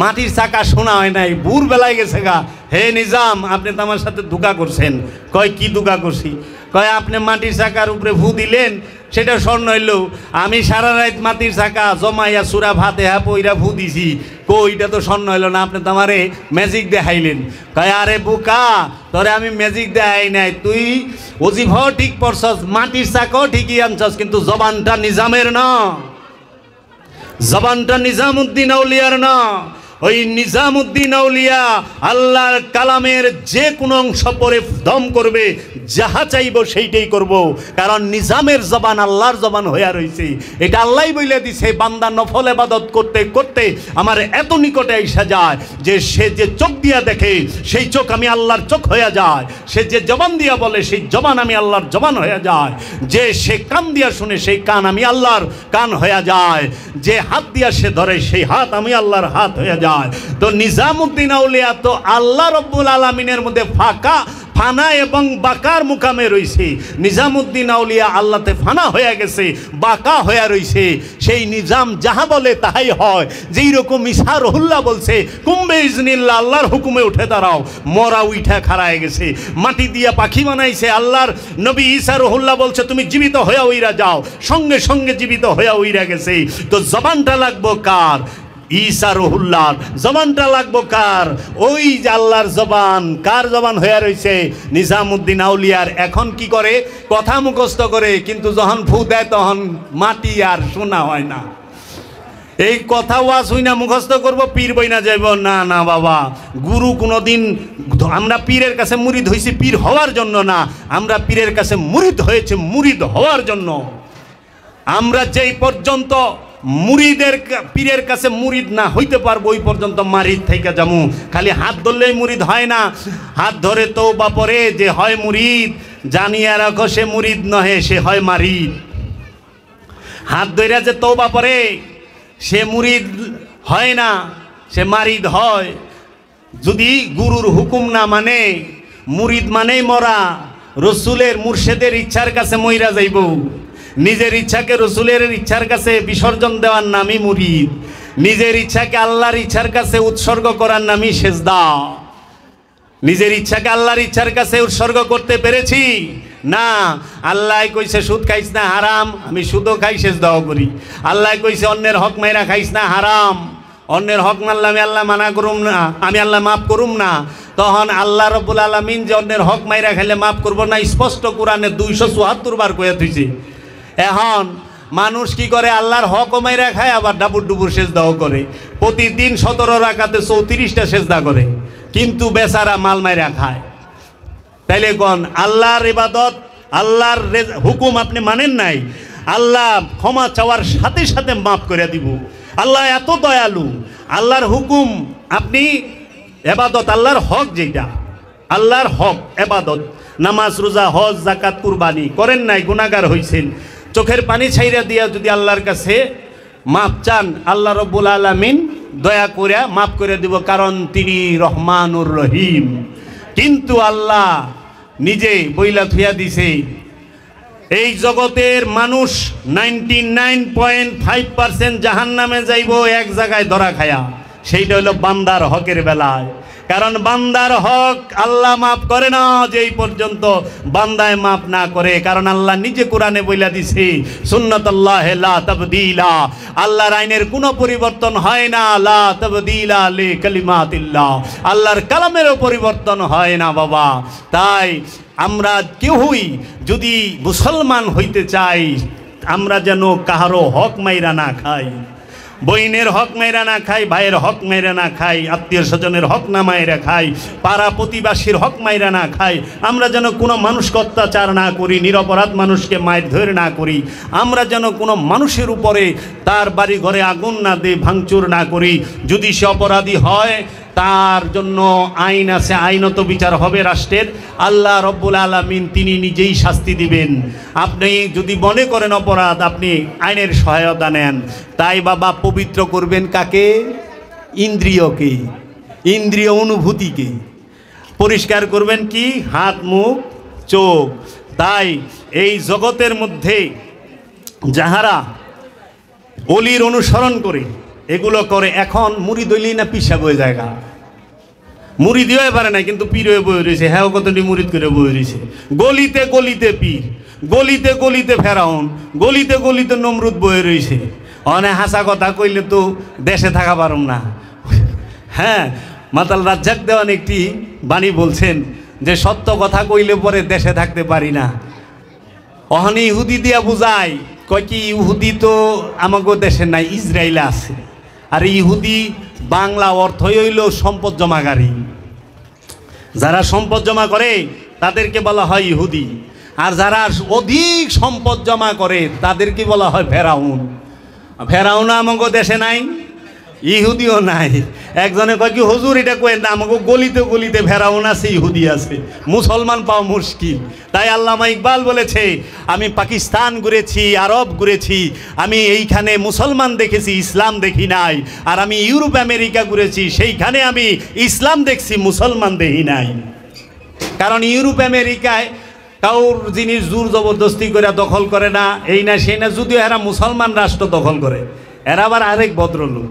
মাটির চাকা শোনা হয় নাই। ভোর বেলায় গেছে গা। হে নিজাম, আপনি তো আমার সাথে ধোঁকা করছেন। কয় কি ধোঁকা করছি? কয় আপনি মাটির চাকার উপরে ফু দিলেন, সেটা স্বর্ণ হইল, আমি সারা রাত মাটির চাকা জমাইয়া সূরা ফাতিহা পইরা ফু দিছি, কইটা তো স্বর্ণ হইল না, আপনি তো আমারে ম্যাজিক দেখাইলেন। কয় আরে বোকা, তোরে আমি ম্যাজিক দেখাই নাই, তুই ওজিফাও ঠিক পড়ছস, মাটির চাকাও ঠিকই আনছস, কিন্তু জবানটা নিজামের না, জবানটা নিজামুদ্দিন আউলিয়ার না। ওই নিজামুদ্দিন আউলিয়া আল্লাহর কালামের যে কোনো অংশ পরে দম করবে, যাহা চাইব সেইটাই করব, কারণ নিজামের জবান আল্লাহর জবান হইয়া রয়েছে। এটা আল্লাহই বলে দিছে, বান্দা নফল ইবাদত করতে করতে আমার এত নিকটে এসে যায় যে সে যে চোখ দিয়া দেখে সেই চোখ আমি আল্লাহর চোখ হয়ে যায়, সে যে জবান দিয়া বলে সেই জবান আমি আল্লাহর জবান হয়ে যায়, যে সে কান দিয়া শুনে সেই কান আমি আল্লাহর কান হয়ে যায়, যে হাত দিয়া সে ধরে সেই হাত আমি আল্লাহর হাত হয়ে যায়। তো নিজামুদ্দিন আউলিয়া তো আল্লাহ রব্বুল আলামিনের মধ্যে ফানা এবং বাকার মুকামে রইছে। নিজামুদ্দিন আউলিয়া আল্লাহতে ফানা হয়ে গেছে, বাকা হয়ে রইছে। সেই নিজাম যাহা বলে তাহাই হয়। যেই রকম ঈসা রহুল্লাহ বলছে কুম্বে ইজনিল্লাহ, আল্লাহর হুকুমে উঠে দাঁড়াও, মরা উঠা খাড়ায় গেছে। মাটি দিয়া পাখি বানাইছে, আল্লাহর নবী ঈসা রহুল্লাহ বলছে তুমি জীবিত হইয়া উইরা যাও, সঙ্গে সঙ্গে জীবিত হইয়া উইরা গেছে। তো জবানটা লাগবো কার? ঈসা রহুল্লাহর। জবানটা লাগবো কার? ওই যে আল্লাহর জবান। কার জবান হয়ে রয়েছে? নিজামুদ্দিন আউলিয়ার। এখন কি করে? কথা মুখস্থ করে, কিন্তু যখন ফু দেয় তখন মাটি আর শোনা হয় না। এই কথা ওয়াজ হই না মুখস্থ করব, পীর বই না যাইব, না না বাবা। গুরু কোনোদিন, আমরা পীরের কাছে মুরিদ হয়েছি পীর হওয়ার জন্য না, আমরা পীরের কাছে মুরিদ হয়েছে মুরিদ হওয়ার জন্য। আমরা যেই পর্যন্ত মুরিদের পীরের কাছে মুরিদ না হইতে পারবো ওই পর্যন্ত মারিদ থেকে যাবো। খালি হাত ধরলেই মুরিদ হয় না, হাত ধরে তওবা পরে যে হয় মুরিদ, জানিয়া রাখো সে মুরিদ নহে, সে হয় মারিদ। হাত ধরে যে তওবা পরে সে মুরিদ হয় না, সে মারিদ হয়। যদি গুরুর হুকুম না মানে, মুরিদ মানেই মরা। রসুলের মুর্শেদের ইচ্ছার কাছে মইরা যাইব, নিজের ইচ্ছাকে রসুলের ইচ্ছার কাছে বিসর্জন দেওয়ার নামই মুরিদ। নিজের ইচ্ছাকে আল্লাহর ইচ্ছার কাছে উৎসর্গ করার নামই সেজদা। নিজের ইচ্ছাকে আল্লাহর ইচ্ছার কাছে উৎসর্গ করতে পেরেছি না। আল্লাহ কইছে সুদ খাইস না হারাম, আমি সুদও খাই সেজদাও করি। আল্লাহ কইছে অন্যের হক মাইরা খাইস না হারাম, অন্যের হক মারলে আমি আল্লাহ মানা করুম না, আমি আল্লাহ মাফ করুম না। তখন আল্লাহ রব্বুল আলামিন যে অন্যের হক মাইরা খাইলে মাফ করবো না, স্পষ্ট কোরআনে 274 বার কয়ে থুইছে। এখন মানুষ কি করে? আল্লাহর হকও মাইরা খায়, আবার ডাবুর ডুবুর সেজদাও করে। প্রতিদিন 17 রাকাতে 34টা সেজদা করে, কিন্তু বেচারা মাল মাইরা খায়। তাইলে কোন আল্লাহর ইবাদত, আল্লাহর হুকুম আপনি মানেন নাই, আল্লাহ ক্ষমা চাওয়ার সাথে সাথে মাফ করে দিব। আল্লাহ এত দয়ালু। আল্লাহর হুকুম আপনি ইবাদত, আল্লাহর হক যেটা আল্লাহর হক ইবাদত, নামাজ রোজা হজ যাকাত কুরবানি করেন নাই, গুনাহগার হইছেন, চোখের পানি ছাইরা দিয়া যদি আল্লাহর কাছে মাপ চান, আল্লাহ রব্বুল আলামিন দয়া করে মাফ করে দিব, কারণ তিনি রহমানুর রহিম। কিন্তু আল্লাহ নিজে বইলা থুইয়া দিছে, এই জগতের মানুষ 99.5% জাহান্নামে যাইব এক জায়গায় ধরা খায়া, সেইটা হলো বান্দার হকের বেলায়। কারণ বান্দার হক আল্লাহ মাফ করে না যেই পর্যন্ত বান্দায় মাফ না করে। কারণ আল্লাহ নিজে কোরআনে বইলা দিছে, সুন্নাতুল্লাহ লা তাবদীলা, আল্লাহর আইনের কোনো পরিবর্তন হয় না। লা তাবদীলা লি কালিমাতিল্লাহ, আল্লাহর কালামেরও পরিবর্তন হয় না বাবা। তাই আমরা কেউই যদি মুসলমান হইতে চাই, আমরা যেন কাহারও হক মাইরা না খাই, বইনের হক মেরা না খাই, ভাইয়ের হক মেরা না খাই, আত্মীয় স্বজনের হক না মাইরা খাই, পাড়া প্রতিবাসীর হক মাইরা না খাই। আমরা যেন কোনো মানুষকে অত্যাচার না করি, নিরপরাধ মানুষকে মায়ের ধরে না করি। আমরা যেন কোনো মানুষের উপরে তার বাড়ি ঘরে আগুন না দিই, ভাঙচুর না করি। যদি সে অপরাধী হয় তার জন্য আইন আছে, আইনত বিচার হবে রাষ্ট্রের। আল্লাহ রব্বুল আলামিন তিনি নিজেই শাস্তি দিবেন। আপনি যদি মনে করেন অপরাধ, আপনি আইনের সহায়তা নেন। তাই বাবা পবিত্র করবেন কাকে? ইন্দ্রিয়কে, ইন্দ্রিয় অনুভূতিকে পরিষ্কার করবেন কি? হাত, মুখ, চোখ। তাই এই জগতের মধ্যে যাহারা অলির অনুসরণ করে এগুলো করে, এখন মুড়ি দইলি না পিসা বয়ে জায়গা, মুড়ি দিয়েও পারে না কিন্তু পীর হয়ে বয়ে রয়েছে। হ্যাঁ, কতটি মুড়িদ করে বয়ে রয়েছে। গলিতে গলিতে পীর, গলিতে গলিতে ফেরাউন, গলিতে গলিতে নমরুদ বয়ে রয়েছে। অনেক হাসা কথা কইলে তো দেশে থাকা পারুম না। হ্যাঁ, মাতাল রাজ্জাক দেওয়ান একটি বাণী বলছেন যে সত্য কথা কইলে পরে দেশে থাকতে পারি না। অহনি ইহুদি দিয়া বুঝায়, কয় কি ইহুদি তো আমাকে দেশে নাই, ইসরায়েলে আছে। আর ইহুদি বাংলা অর্থই হইল সম্পদ জমাকারী। যারা সম্পদ জমা করে তাদেরকে বলা হয় ইহুদি, আর যারা অধিক সম্পদ জমা করে তাদেরকে বলা হয় ফেরাউন। ফেরাউন আমাকে দেশে নাই, ইহুদিও নাই। একজনে কয় কি হুজুর এটা কয়েন না, আমাকে গলিতে গলিতে ফেরাউন আছে, ইহুদি আছে, মুসলমান পাওয়া মুশকিল। তাই আল্লামা ইকবাল বলেছে, আমি পাকিস্তান ঘুরেছি, আরব ঘুরেছি, আমি এইখানে মুসলমান দেখেছি, ইসলাম দেখি নাই। আর আমি ইউরোপ আমেরিকা ঘুরেছি, সেইখানে আমি ইসলাম দেখছি, মুসলমান দেখি নাই। কারণ ইউরোপ আমেরিকায় কাউর জিনিস জোর জবরদস্তি করে দখল করে না, এই না সেই না। যদিও এরা মুসলমান রাষ্ট্র দখল করে, এরা আবার আরেক ভদ্রলোক।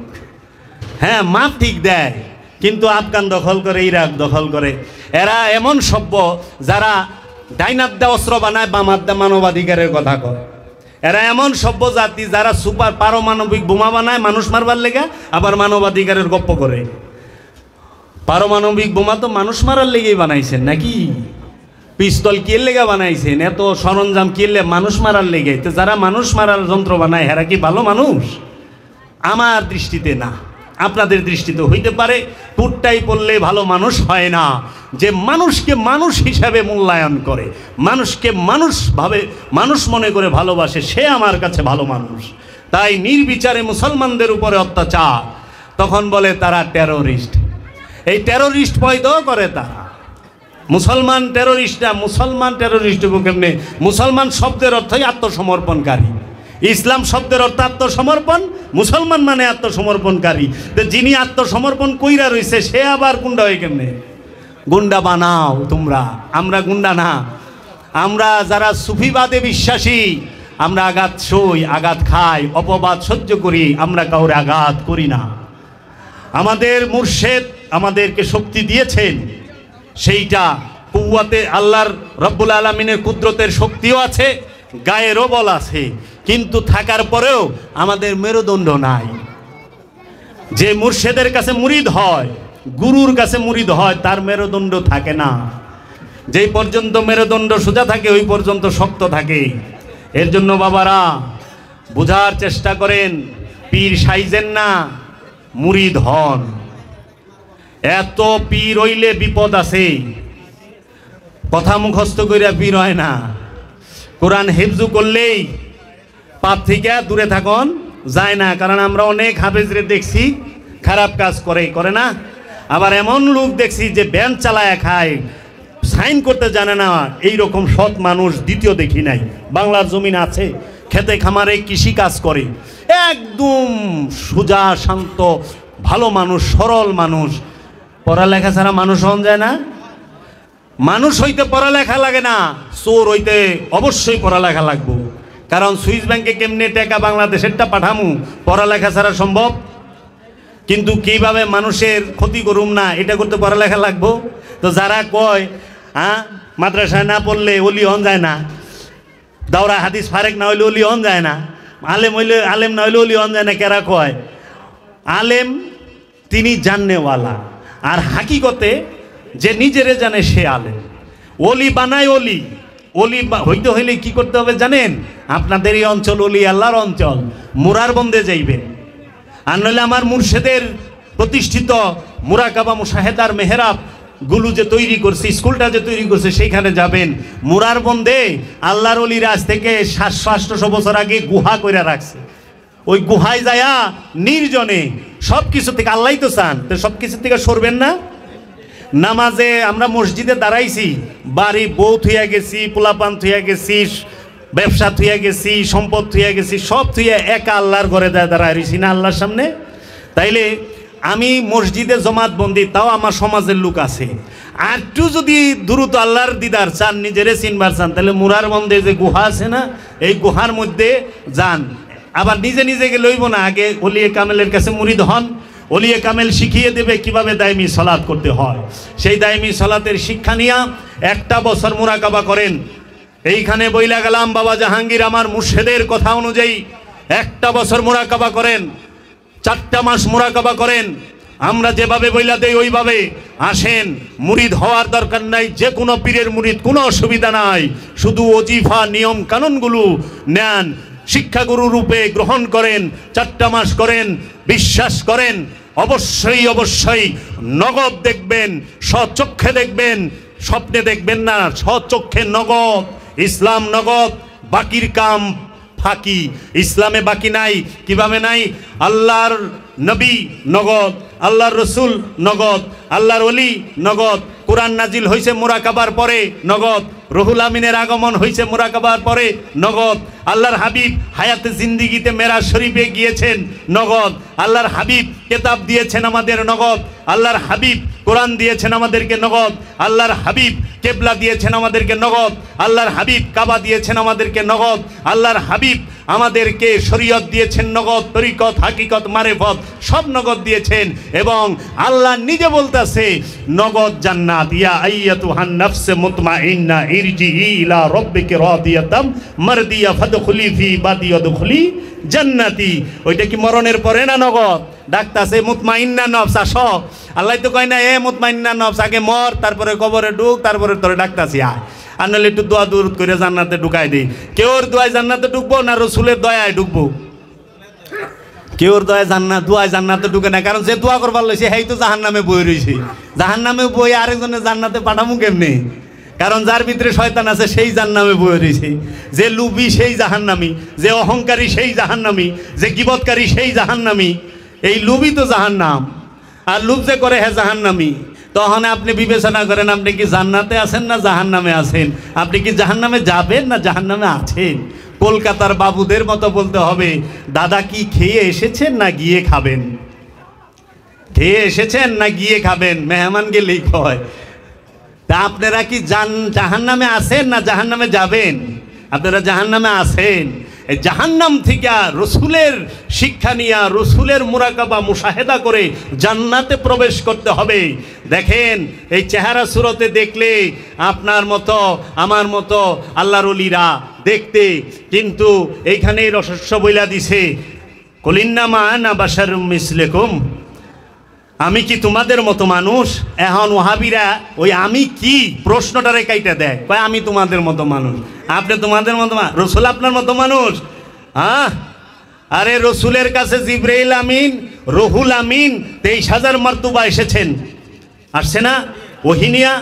হ্যাঁ, মাপ ঠিক দেয়, কিন্তু আফগান দখল করে, ইরাক দখল করে। এরা এমন সভ্য যারা ডাইনাদ্দা অস্ত্র বানায়, বামাদ্দা মানবাধিকারের কথা কয়। এরা এমন সভ্য জাতি যারা সুপার পারমাণবিক বোমা বানায় মানুষ মারবার লেগে, আবার মানবাধিকারের গপ্প করে। পারমাণবিক বোমা তো মানুষ মারার লেগেই বানাইছেন নাকি? পিস্তল কে লেগে বানাইছেন? এত সরঞ্জাম কিনলে মানুষ মারার লেগে। তো যারা মানুষ মারার যন্ত্র বানায় এরা কি ভালো মানুষ? আমার দৃষ্টিতে না, আপনাদের দৃষ্টিতে হইতে পারে। টুটটাই পড়লে ভালো মানুষ হয় না। যে মানুষকে মানুষ হিসাবে মূল্যায়ন করে, মানুষকে মানুষ ভাবে, মানুষ মনে করে ভালোবাসে, সে আমার কাছে ভালো মানুষ। তাই নির্বিচারে মুসলমানদের উপরে অত্যাচার, তখন বলে তারা টেরোরিস্ট। এই টেরোরিস্ট পয়দাও করে তারা। মুসলমান টেরোরিস্ট না, মুসলমান টেরোরিস্ট কেমনে? মুসলমান শব্দের অর্থই আত্মসমর্পণকারী, ইসলাম শব্দের অর্থ আত্মসমর্পণ, মুসলমান মানে আত্মসমর্পণকারী। তো যিনি আত্মসমর্পণ কইরা রয়েছে সে আবার গুন্ডা হয়ে কেমনে? গুন্ডা বানাও তোমরা, আমরা গুন্ডা না। আমরা যারা সুফিবাদে বিশ্বাসী, আমরা আঘাত সই, আঘাত খাই, অপবাদ সহ্য করি, আমরা কাউরে আঘাত করি না। আমাদের মুর্শেদ আমাদেরকে শক্তি দিয়েছেন, সেইটা কুওয়াতে আল্লাহর রব্বুল আলামিনের কুদরতের শক্তিও আছে, গায়েরও বল আছে, কিন্তু থাকার পরেও আমাদের মেরুদণ্ড নাই। যে মুর্শেদের কাছে মুরিদ হয়, গুরুর কাছে মুরিদ হয়, তার মেরুদণ্ড থাকে না। যেই পর্যন্ত মেরুদণ্ড সোজা থাকে ওই পর্যন্ত শক্ত থাকে। এর জন্য বাবারা বোঝার চেষ্টা করেন, পীর সাইজেন না, মুরিদ হন। এত পীর হইলে বিপদ আছে। কথা মুখস্থ কইরা পীর হয় না। কোরআন হেফজু করলেই পাপ থেকে দূরে থাকুন যায় না। কারণ আমরা অনেক হাফেজরে দেখছি খারাপ কাজ করে না। আবার এমন লোক দেখছি যে ব্যান চালায় খায়, সাইন করতে জানে না, এই রকম সৎ মানুষ দ্বিতীয় দেখি নাই। বাংলার জমিন আছে, খেতে খামারে কৃষি কাজ করে, একদম সোজা শান্ত ভালো মানুষ, সরল মানুষ। পড়ালেখা ছাড়া মানুষ হন যায় না। মানুষ হইতে পড়ালেখা লাগে না, চোর হইতে অবশ্যই পড়ালেখা লাগবো। কারণ সুইস ব্যাংকে কেমনে টাকা বাংলাদেশেরটা পাঠামু, পড়ালেখা ছাড়া সম্ভব? কিন্তু কিভাবে মানুষের ক্ষতি করুম না এটা করতে পড়ালেখা লাগবো। তো যারা কয় মাদ্রাসায় না পড়লে অলি হন যায় না, দাওরা হাদিস ফারেক না হইলে অলি হন যায় না, আলেম না হইলে অলি হন যায় না, কেরা কয়? আলেম তিনি জাননেওয়ালা, আর হাকিকতে যে নিজেরে জানে সে আলেম। অলি বানায় অলি, অলি হইতে হইলে কি করতে হবে জানেন? আপনাদের এই অঞ্চল অলি আল্লাহর অঞ্চল, মুরার বন্দে যাইবেন, আর নইলে আমার মুর্শেদের প্রতিষ্ঠিত মুরাকাবা মুশাহেদার মেহরাব গুলো যে তৈরি করছে, স্কুলটা যে তৈরি করছে, সেইখানে যাবেন। মুরার বন্দে আল্লাহর অলির আজ থেকে 700-800 বছর আগে গুহা করে রাখছে। ওই গুহায় যায়া নির্জনে সব কিছু থেকে, আল্লাহই তো চান, তো সব কিছু থেকে সরবেন না। নামাজে আমরা মসজিদে দাঁড়াইছি, বাড়ি বউ থুইয়া গেছি, পোলাপান থুইয়া গেছি, ব্যবসা থুইয়া গেছি, সম্পদ থুইয়া গেছি, সব থুইয়া একা আল্লাহর ঘরে দাঁড়ায় রয়েছি না আল্লাহর সামনে। তাইলে আমি মসজিদে জমাতবন্দি, তাও আমার সমাজের লোক আছে, আর একটু যদি দ্রুত আল্লাহর দিদার চান, নিজেরে চিনবার চান, তাহলে মুরার বন্দে যে গুহা আছে না, এই গুহার মধ্যে যান। আবার নিজে নিজেকে লইব না, আগে ওলিয়ে কামেলের কাছে মুরিদ হন, ওলিয়ে কামেল শিখিয়ে দেবে কিভাবে দায়মি সালাত করতে হয়। সেই দায়মি সালাতের শিক্ষা নিয়ে একটা বছর মুরাকাবা করেন। এইখানে বইলা গেলাম বাবা জাহাঙ্গীর আমার মুর্শেদের কথা অনুযায়ী একটা বছর মুরাকাবা করেন, 4টা মাস মুরাকাবা করেন। আমরা যেভাবে বইলা দেই ওইভাবে আসেন। মুরিদ হওয়ার দরকার নাই, যে কোনো পীরের মুরিদ, কোনো অসুবিধা নাই, শুধু ওজিফা নিয়ম কানুনগুলো নেন, শিক্ষাগুরু রূপে গ্রহণ করেন, 4টা মাস করেন, বিশ্বাস করেন অবশ্যই অবশ্যই নগদ দেখবেন, স্বচক্ষে দেখবেন, স্বপ্নে দেখবেন না, স্বচক্ষে নগদ। ইসলাম নগদ, বাকির কাম ফাঁকি। ইসলামে বাকি নাই। কিভাবে নাই? আল্লাহর নবী নগদ, আল্লাহর রসুল নগদ, আল্লাহর ওলি নগদ, কোরআন নাজিল হয়েছে মুরাকাবার পরে নগদ, রুহুল আমিনের আগমন হয়েছে মুরাকাবার পরে নগদ, আল্লাহর হাবিব হায়াতে জিন্দিগিতে মেরাজ শরীফে গিয়েছেন নগদ, আল্লাহর হাবিব কেতাব দিয়েছেন আমাদের নগদ, আল্লাহর হাবিব কোরআন দিয়েছেন আমাদেরকে নগদ, আল্লাহর হাবিব কেবলা দিয়েছেন আমাদেরকে নগদ, আল্লাহর হাবিব কাবা দিয়েছেন আমাদেরকে নগদ, আল্লাহর হাবিব আমাদেরকে শরীয়ত দিয়েছেন নগদ, তরিকত, হাকিকত, মারেফত সব নগদ দিয়েছেন। এবং আল্লাহ নিজে বলতেছে নগদ জান্নাত, ইয়া আইয়াতুহান নাফসে মুতমাইন্না ইরজিই ইলা রাব্বিকি রাদিয়াতাম মারদিয়া ফাদখুলি ফি ইবাদি ওয়াদখুলি জান্নাতি। ওইটা কি মরণের পরে না নগদ? ডাকতাছে মুতমাইন্না নফস, আসো। আল্লাহ তো কয় না এ মুতমাইন্না নফস, আগে মর, তারপরে কবরে ঢুক, তারপরে তোরে ডাকতাছি আয়। আর নাহলে একটু দোয়া দূরত করে জান্নাতে ঢুকাই দিই। কেউর দোয়ায় জান্নাতে ঢুকবো না রসুলের দয়ায় ঢুকবো? কেউর দয়ায় দোয়ায় জান্নাতে ঢুকে না, কারণ যে দোয়া করবার লইছে সেই তো জাহান নামে বই রয়েছে। জাহান নামে বই আরেকজনের জান্নাতে পাঠামু কেমনি? কারণ যার ভিতরে শয়তান আছে সেই জাহান্নামে বয়ে রয়েছে। যে লুবি সেই জাহান্নামী, যে অহংকারী সেই জাহান্নামী, যে গীবতকারী সেই জাহান্নামী। এই লুবই তো জাহান্নাম, আর লুব যে করে হ্যাঁ জাহান্নামী। তখন আপনি বিবেচনা করেন আপনি কি জান্নাতে আছেন না জাহান্নামে আছেন? আপনি কি জাহান্নামে যাবেন না জাহান্নামে আছেন? কলকাতার বাবুদের মতো বলতে হবে, দাদা কি খেয়ে এসেছেন না গিয়ে খাবেন? খেয়ে এসেছেন না গিয়ে খাবেন? মেহমান গেলেই কয়। তা আপনারা কি জাহান্নামে আছেন না জাহান্নামে যাবেন? আপনারা জাহান্নামে আছেন। এই জাহান্নাম থেকে রসুলের শিক্ষা নিয়ে, রসুলের মুরাকাবা মুশাহেদা করে জান্নাতে প্রবেশ করতে হবে। দেখেন এই চেহারা সুরতে দেখলে আপনার মতো আমার মতো আল্লাহর ওলিরা দেখতে, কিন্তু এইখানে রহস্য বইলা দিছে, কুলিন্নামা আনা বাশারুম মিসলুকুম, আমি কি তোমাদের মতো মানুষ? এখন ওহাবিরা ওই আমি কি প্রশ্নটারে কাইটা দেয়, কয় আমি তোমাদের মতো মানুষ। আপনি তোমাদের মতো, রসুল আপনার মতো মানুষ? হ্যাঁ, আরে রসুলের কাছে জিবরাইল আমিন, রুহুল আমিন 23,000 মর্তবা এসেছেন, আসছে না? ওহিনিয়া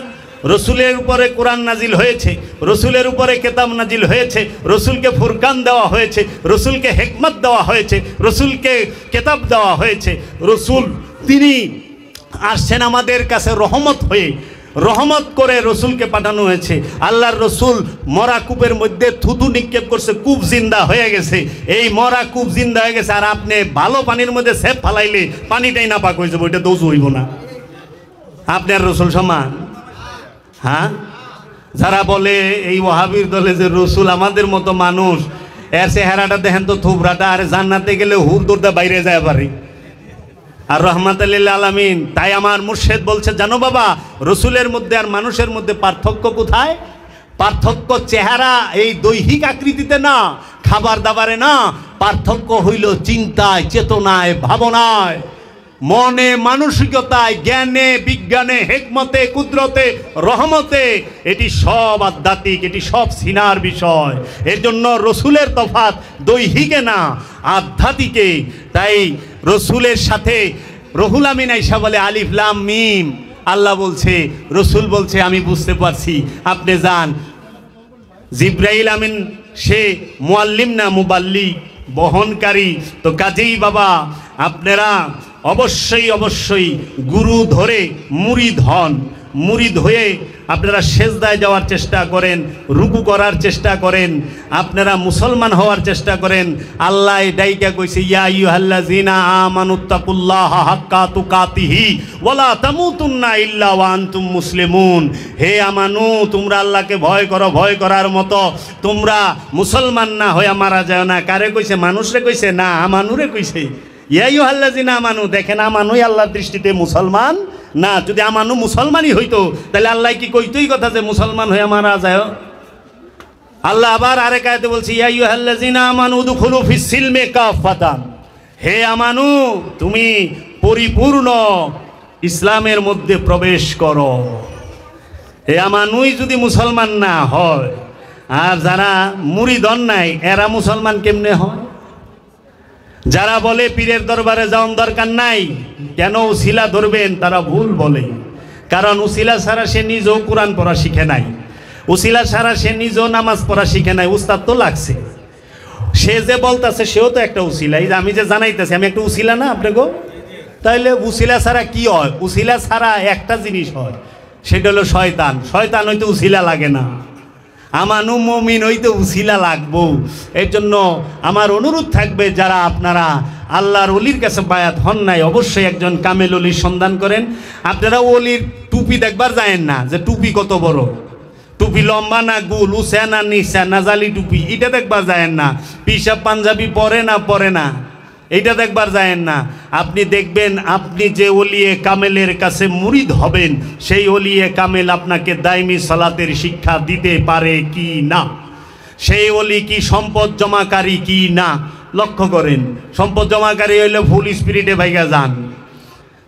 রসুলের উপরে কোরআন নাজিল হয়েছে, রসুলের উপরে কেতাব নাজিল হয়েছে, রসুলকে ফুরকান দেওয়া হয়েছে, রসুলকে হেকমত দেওয়া হয়েছে, রসুলকে কেতাব দেওয়া হয়েছে। রসুল তিনি আসছেন আমাদের কাছে রহমত হয়ে, রহমত করে রসুলকে পাঠানো হয়েছে। আল্লাহর রসুল মরা কূপের মধ্যে থুতু নিক্ষেপ করছে, কূপ জিন্দা হয়ে গেছে। এই মরা কূপ জিন্দা হয়ে গেছে, আর আপনি ভালো পানির মধ্যে সেপ ফালাইলে পানিটাই না পাক হয়ে যাবে, ওইটা দোষ হইব না। আপনার রসুল সমান? হ্যাঁ, যারা বলে এই ওয়াহাবির দলে যে রসুল আমাদের মতো মানুষ, এর চেহারাটা দেখেন তো, থুবরাটা, আর জান্নাতে গেলে হুর দৌড়দা বাইরে যায় পারে। আর রহমাতুল লিল আলামিন। তাই আমার মুর্শিদ বলছে, জানো বাবা, রসুলের মধ্যে আর মানুষের মধ্যে পার্থক্য কোথায়? পার্থক্য চেহারা, এই দৈহিক আকৃতিতে না, খাবার দাবারে না, পার্থক্য হইল চিন্তায়, চেতনায়, ভাবনায়, মনে, মানসিকতায়, জ্ঞানে, বিজ্ঞানে, হেকমতে, কুদরতে, রহমতে। এটি সব আধ্যাত্মিক, এটি সব সিনার বিষয়। এর জন্য রসুলের তফাৎ দৈহিকে না, আধ্যাত্মিকে। তাই রসুলের সাথে রহুল আমিন আইসা বলে আলিফ লাম মিম। আল্লাহ বলছে, রসুল বলছে, আমি বুঝতে পারছি, আপনি যান। জিব্রাইল আমিন সে মুআল্লিম না, মুবাল্লিগ, বহনকারী। তো কাজেই বাবা, আপনারা অবশ্যই অবশ্যই গুরু ধরে মুরিদ হন। মুরিদ হয়ে আপনারা সেজদায় যাওয়ার চেষ্টা করেন, রুকু করার চেষ্টা করেন, আপনারা মুসলমান হওয়ার চেষ্টা করেন। আল্লাহ ডাইকা কইছে, ইয়া আইয়ুহাল্লাযিনা আমানুত্তাকুল্লাহা হাক্কা তুকাতিহি ওয়ালা তামুতুন্না ইল্লা ওয়া আনতুম মুসলিমুন। হে আমানু, তোমরা আল্লাহকে ভয় করো, ভয় করার মতো। তোমরা মুসলমান না হয়ে মারা যায় না। কারে কইছে? মানুষরে কইছে না, আমানুরে কইছে। ইয়া আইয়ুহাল্লাযিনা আমানু, দেখেন আমানুই আল্লাহর দৃষ্টিতে মুসলমান না। যদি আমানু মুসলমানই হইতো, তাহলে আল্লাহ কি কইতোই কথা যে মুসলমান হয়ে মারা যায়? আল্লাহ আবার আরেক আয়াতে বলছে, ইয়া আইয়ুহাল্লাযিনা আমানু উদখুলু ফিস সিলমি কাফাতান। হে আমানু, তুমি পরিপূর্ণ ইসলামের মধ্যে প্রবেশ করো। হে আমানুই যদি মুসলমান না হয়, আর যারা মুরিদন নাই, এরা মুসলমান কেমনে হয়? যারা বলে পীরের দরবারে যাওয়ার দরকার নাই, কেন উসিলা ধরবেন, তারা ভুল বলে। কারণ উসিলা ছাড়া সে নিজেও কোরআন পড়া শিখে নাই, উসিলা ছাড়া সে নিজেও নামাজ পড়া শিখে নাই। উস্তাদ তো লাগছে, সে যে বলতেছে সেও তো একটা উসিলা। এই যে আমি যে জানাইতেছি, আমি একটা উসিলা না আপনাকে? তাইলে উসিলা ছাড়া কি হয়? উসিলা ছাড়া একটা জিনিস হয়, সেটা হলো শয়তান। শয়তান হইতে উসিলা লাগে না, আমানু মুমিন হইতে উসিলা লাগবো। এর জন্য আমার অনুরোধ থাকবে, যারা আপনারা আল্লাহর ওলির কাছে বায়াত হন নাই, অবশ্যই একজন কামেল ওলির সন্ধান করেন। আপনারা ওলির টুপি দেখবার যায়েন না, যে টুপি কত বড়, টুপি লম্বা না গুল, উসা না নিসা না জালি টুপি, এটা দেখবার যায়েন না। পিসাব পাঞ্জাবি পরে না পরে না, এইটা দেখবার যায়েন না। আপনি দেখবেন, আপনি যে ওলিয়ে কামেলের কাছে মুরিদ হবেন, সেই ওলিয়ে কামেল আপনাকে দাইমি সালাতের শিক্ষা দিতে পারে কি না, সেই ওলি কি সম্পদ জমাকারী কি না। লক্ষ্য করেন, সম্পদ জমাকারী হইলে ফুল স্পিরিটে ভাইগা যান।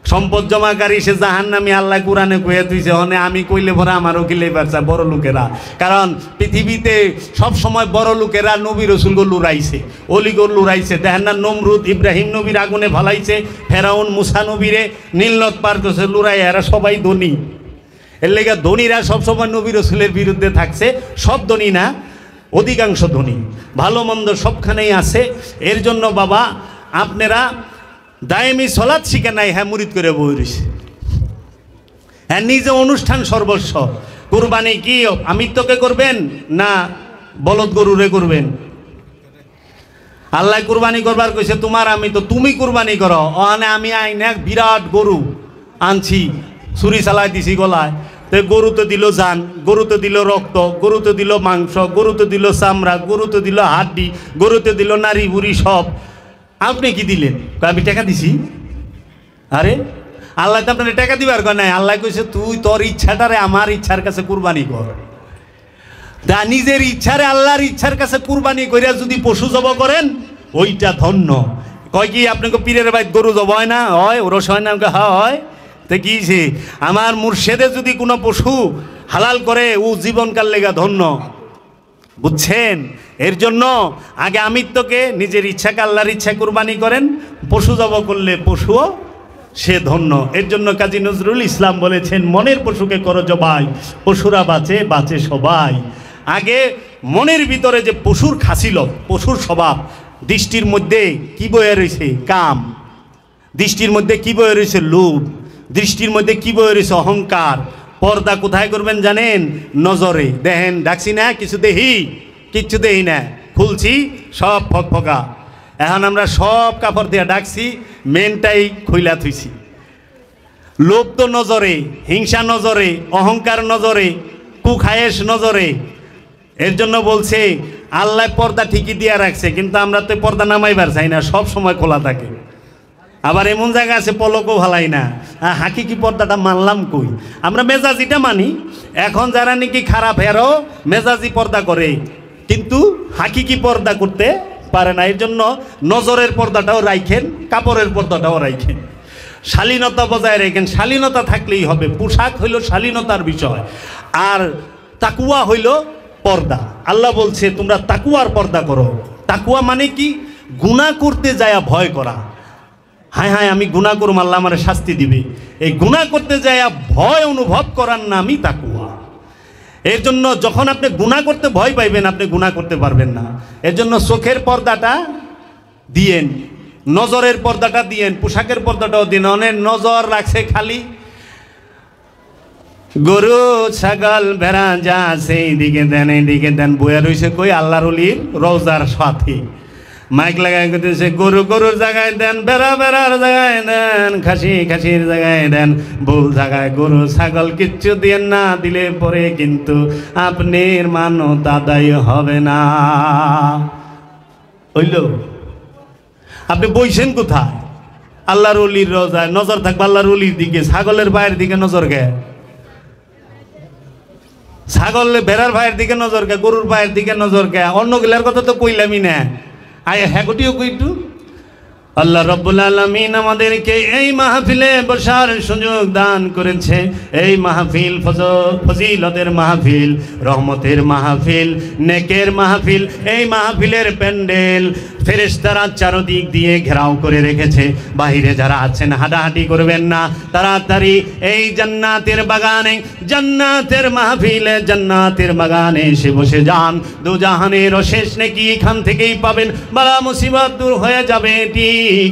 সম্পদ জমাকারী সে জাহান্নামী, আল্লাহ কুরআনে কইয়া দিয়েছে। হনে আমি কইলে ভরা আমারও কিলে পারছে বড় লোকেরা। কারণ পৃথিবীতে সব সময় বড় লোকেরা নবী রসুলগুলো লুড়াইছে, অলিগুলো লুড়াইছে। দেখেন না, নমরুদ ইব্রাহিম নবীর আগুনে ভালাইছে, ফেরাউন মুসা নবীরে নীলনদ পার করছে লুড়াই। এরা সবাই ধনী। এর লেগে ধনীরা সবসময় নবী রসুলের বিরুদ্ধে থাকছে। সব ধনী না, অধিকাংশ ধনী। ভালো মন্দ সবখানেই আছে। এর জন্য বাবা, আপনারা দায়েমি সলাৎ শিখে নাই, হ্যাঁ মুরিদ করে বই রয়েছে। হ্যাঁ নিজে অনুষ্ঠান সর্বস্ব। কুরবানি কি আমিত্বকে করবেন না বলদ গরুরে করবেন? আল্লাহ কুরবানি করবার কইছে তোমার, আমি তো তুমি কুরবানি করো। ওখানে আমি আইনে এক বিরাট গরু আনছি, ছুরি চালাই দিছি গলায়। তো গরুতে দিল জান, গরুতে দিল রক্ত, গরুতে দিল মাংস, গরুতে দিল চামড়া, গরুতে দিল হাড্ডি, গরুতে দিল নারী বুড়ি সব। আপনি কি দিলেন? আমি টাকা দিছি। আরে আল্লাহ তো আপনার টাকা দিবার কয় নাই। আল্লাহ কইছে তুই তোর ইচ্ছাটারে আমার ইচ্ছার কাছে কুরবানি কর। তা নিজের ইচ্ছারে আল্লাহর ইচ্ছার কাছে কুরবানি কইরা যদি পশু জব করেন, ওইটা ধন্য। কয় কি আপনাকে পীরের বাইত গরু জব হয় না? হয়, ওরস হয় না? হয়। তো কি আমার মুর্শেদে যদি কোনো পশু হালাল করে, ও জীবনকাল লেগা ধন্য। বুঝছেন? এর জন্য আগে আমিত্বকে, নিজের ইচ্ছাকে আল্লাহর ইচ্ছা কুরবানি করেন। পশু জব করলে পশুও সে ধন্য। এর জন্য কাজী নজরুল ইসলাম বলেছেন, মনের পশুকে করো জবাই, পশুরা বাঁচে বাঁচে সবাই। আগে মনের ভিতরে যে পশুর খাছিল, পশুর স্বভাব, দৃষ্টির মধ্যে কি বয়ে রয়েছে? কাম। দৃষ্টির মধ্যে কি বয়ে রয়েছে? লোভ। দৃষ্টির মধ্যে কি বয়ে রয়েছে? অহংকার। পর্দা কোথায় করবেন জানেন? নজরে। দেখেন ডাকছি না, কিছু দেখি? কিচ্ছু দেখি না, খুলছি সব ফকফকা। এখন আমরা সব কাপড় দিয়ে ডাকছি, মেনটাই খুইলা থুইছি। লোভ তো নজরে, হিংসা নজরে, অহংকার নজরে, কুখায়েশ নজরে। এর জন্য বলছে আল্লাহ পর্দা ঠিকই দিয়া রাখছে, কিন্তু আমরা তো পর্দা নামাইবার চাই না, সব সময় খোলা থাকে। আবার এমন জায়গা আছে পলকও ভালাই না। হাকিকি পর্দাটা মানলাম কই? আমরা মেজাজিটা মানি। এখন যারা নাকি খারাপ হেরো মেজাজি পর্দা করে, কিন্তু হাকিকি পর্দা করতে পারে না। এর জন্য নজরের পর্দাটাও রাখেন, কাপড়ের পর্দাটাও রাখেন, শালীনতা বজায় রাখেন। শালীনতা থাকলেই হবে। পোশাক হইল শালীনতার বিষয়, আর তাকুয়া হইল পর্দা। আল্লাহ বলছে তোমরা তাকুয়ার পর্দা করো। তাকুয়া মানে কি? গুনাহ করতে যায়া ভয় করা। হায় হায় আমি গুনাহ করুম, আল্লাহ আমার শাস্তি দিবে, এই গুনাহ করতে যায়া ভয় অনুভব করার নামই তাকুয়া। এর জন্য যখন আপনি গুনাহ করতে ভয় পাইবেন, আপনি গুনাহ করতে পারবেন না। এর জন্য চোখের পর্দাটা দিয়েন, নজরের পর্দাটা দিয়েন, পোশাকের পর্দাটাও দিন। অনেক নজর রাখছে খালি গরু ছাগল ভেড়া যা সেই দিকে দেন, এইদিকে দেন, বইয়া রয়েছে কই আল্লাহর ওলির রওজার সাথে। মাইক লাগাই করতেছে গরু গরুর জায়গায় দেন, বেড়া বেড়ার জায়গায় দেন, খাসি খাসির জায়গায় দেন, ভুল জায়গায় গরু ছাগল কিচ্ছু দিয়ে না দিলে পরে কিন্তু আপনার মানত আদায় হবে না। হইল? আপনি বইছেন কোথায়? আল্লাহর ওলির রওজায়। নজর থাকবে আল্লাহর ওলির দিকে, ছাগলের পায়ের দিকে নজর গে, ছাগল ভেড়ার পায়ের দিকে নজর গে, গরুর পায়ের দিকে নজর গে। অন্যগুলার কথা তো কইলামই না। আয় হ্যাগটিও কইটু। আল্লাহ রব্বুল আলামিন আমাদেরকে এই মাহফিলে বসার সুযোগ দান করেছে। এই মাহফিল ফজিলতের মাহফিল, রহমতের মাহফিল, নেকের মাহফিল। এই মাহফিলের প্যান্ডেল ফেরেশতারা চারদিক দিয়ে ঘেরাও করে রেখেছে। বাহিরে যারা আছেন হাঁটাহাঁটি করবেন না, তাড়াতাড়ি এই জান্নাতের বাগানে, জান্নাতের মাহফিলে, জান্নাতের বাগানে এসে বসে যান। দু জাহানের শেষ নেকি এখান থেকেই পাবেন। বালা মুসিবত দূর হয়ে যাবে। এটি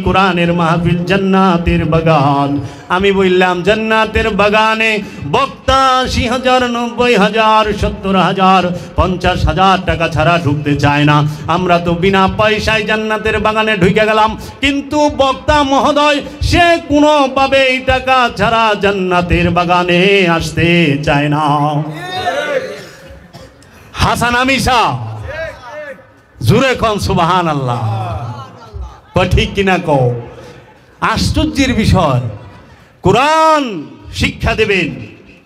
কোরআনের মাহফিল, জান্নাতের বাগান। আমি বললাম জান্নাতের বাগানে বক্তা ৮০,০০০, ৯০,০০০, ৭০,০০০, ৫০,০০০ টাকা ছাড়া ঢুকতে চায় না। আমরা তো বিনা পয়সায় জান্নাতের বাগানে ঢুকে গেলাম, কিন্তু বক্তা মহোদয় সে কোনোভাবে এই টাকা ছাড়া জান্নাতের বাগানে আসতে চায় না। হাসান আমিশা জুরে কন সুবহানাল্লাহ। ঠিক কিনা কও? আশ্চর্যের বিষয়। কোরআন শিক্ষা দেবেন,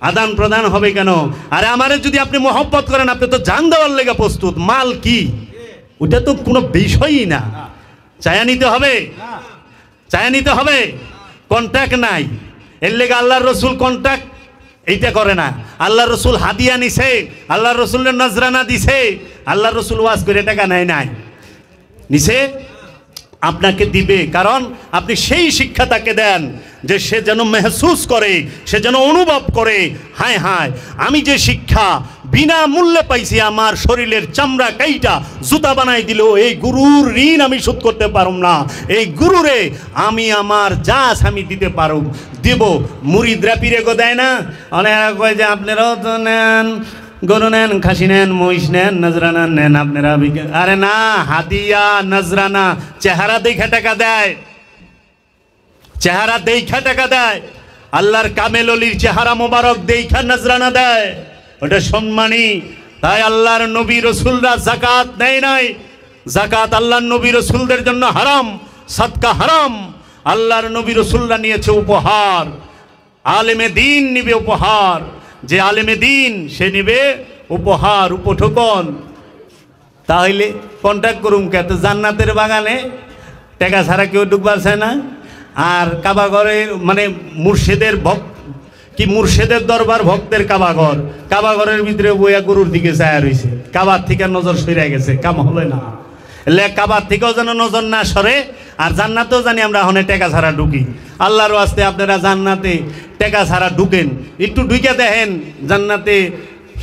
আদান প্রদান হবে কেন? আরে আমারে যদি আপনি মহব্বত করেন, আপনি তো জান দেওয়ার লেগে প্রস্তুত। মাল কি ওটা তো কোনো বিষয়ই না। চায়া নিতে হবে, চায়া নিতে হবে, কন্ট্যাক্ট নাই। এর লেগে আল্লাহর রসুল কন্ট্যাক্ট এইটা করে না। আল্লাহ রসুল হাদিয়া নিছে, আল্লাহ রসুলের নজরানা দিছে, আল্লাহ রসুল ওয়াজ করে টাকা নেয় নাই, নিছে আপনাকে দিবে। কারণ আপনি সেই শিক্ষা তাকে দেন যে সে যেন মেহসুস করে, সে যেন অনুভব করে, হায় হায় আমি যে শিক্ষা বিনা মূল্যে পাইছি, আমার শরীরের চামড়া কাইটা জুতা বানাই দিল, এই গুরুর ঋণ আমি শোধ করতে পারুম না। এই গুরুরে আমি আমার যা আমি দিতে পারুম, দেব। মুরিদরা পীরে গো দেয় না? অনেক কয় যে আপনারাও তো নেন, গরু নেন, খাসি নেন, মহিষ নেন, নজরানা নেন, আপনারা। আরে না, হাদিয়া নজরানা চেহারা দেখে টাকা দেয়, চেহারা দেখে টাকা দেয়। আল্লাহর কামেল অলির চেহারা মোবারক দেখে নজরানা দেয়, ওটা সম্মানী। তাই আল্লাহর নবী রসুলরা যাকাত নেয় নাই। যাকাত আল্লাহর নবী রসুলদের জন্য হারাম, সাদকা হারাম। আল্লাহর নবী রসুলরা নিয়েছে উপহার। আলেমে দিন নিবে উপহার, যে আলেমে দিন সে নিবে উপহার, উপঠোকন। তাহলে কন্ট্যাক্ট করুন কে? তো জান্নাতের বাগানে টাকা ছাড়া কেউ ঢুকবার চায় না। আর কাবাঘরে মানে মুর্শিদের কি মুর্শিদের দরবার ভক্তের কাবাঘর, কাবাঘরের ভিতরে বইয়া গরুর দিকে চায়া রয়েছে। কাবার থেকে নজর সরে গেছে, কাম হবে না। এলে কাবার থেকেও যেন নজর না সরে। আর জান্নাতেও জানি আমরা ওখানে টাকা ছাড়া ঢুকি। আল্লাহর ওয়াস্তে আপনারা জান্নাতে টাকা ছাড়া ঢুকেন, একটু ঢুকে দেখেন, জান্নাতে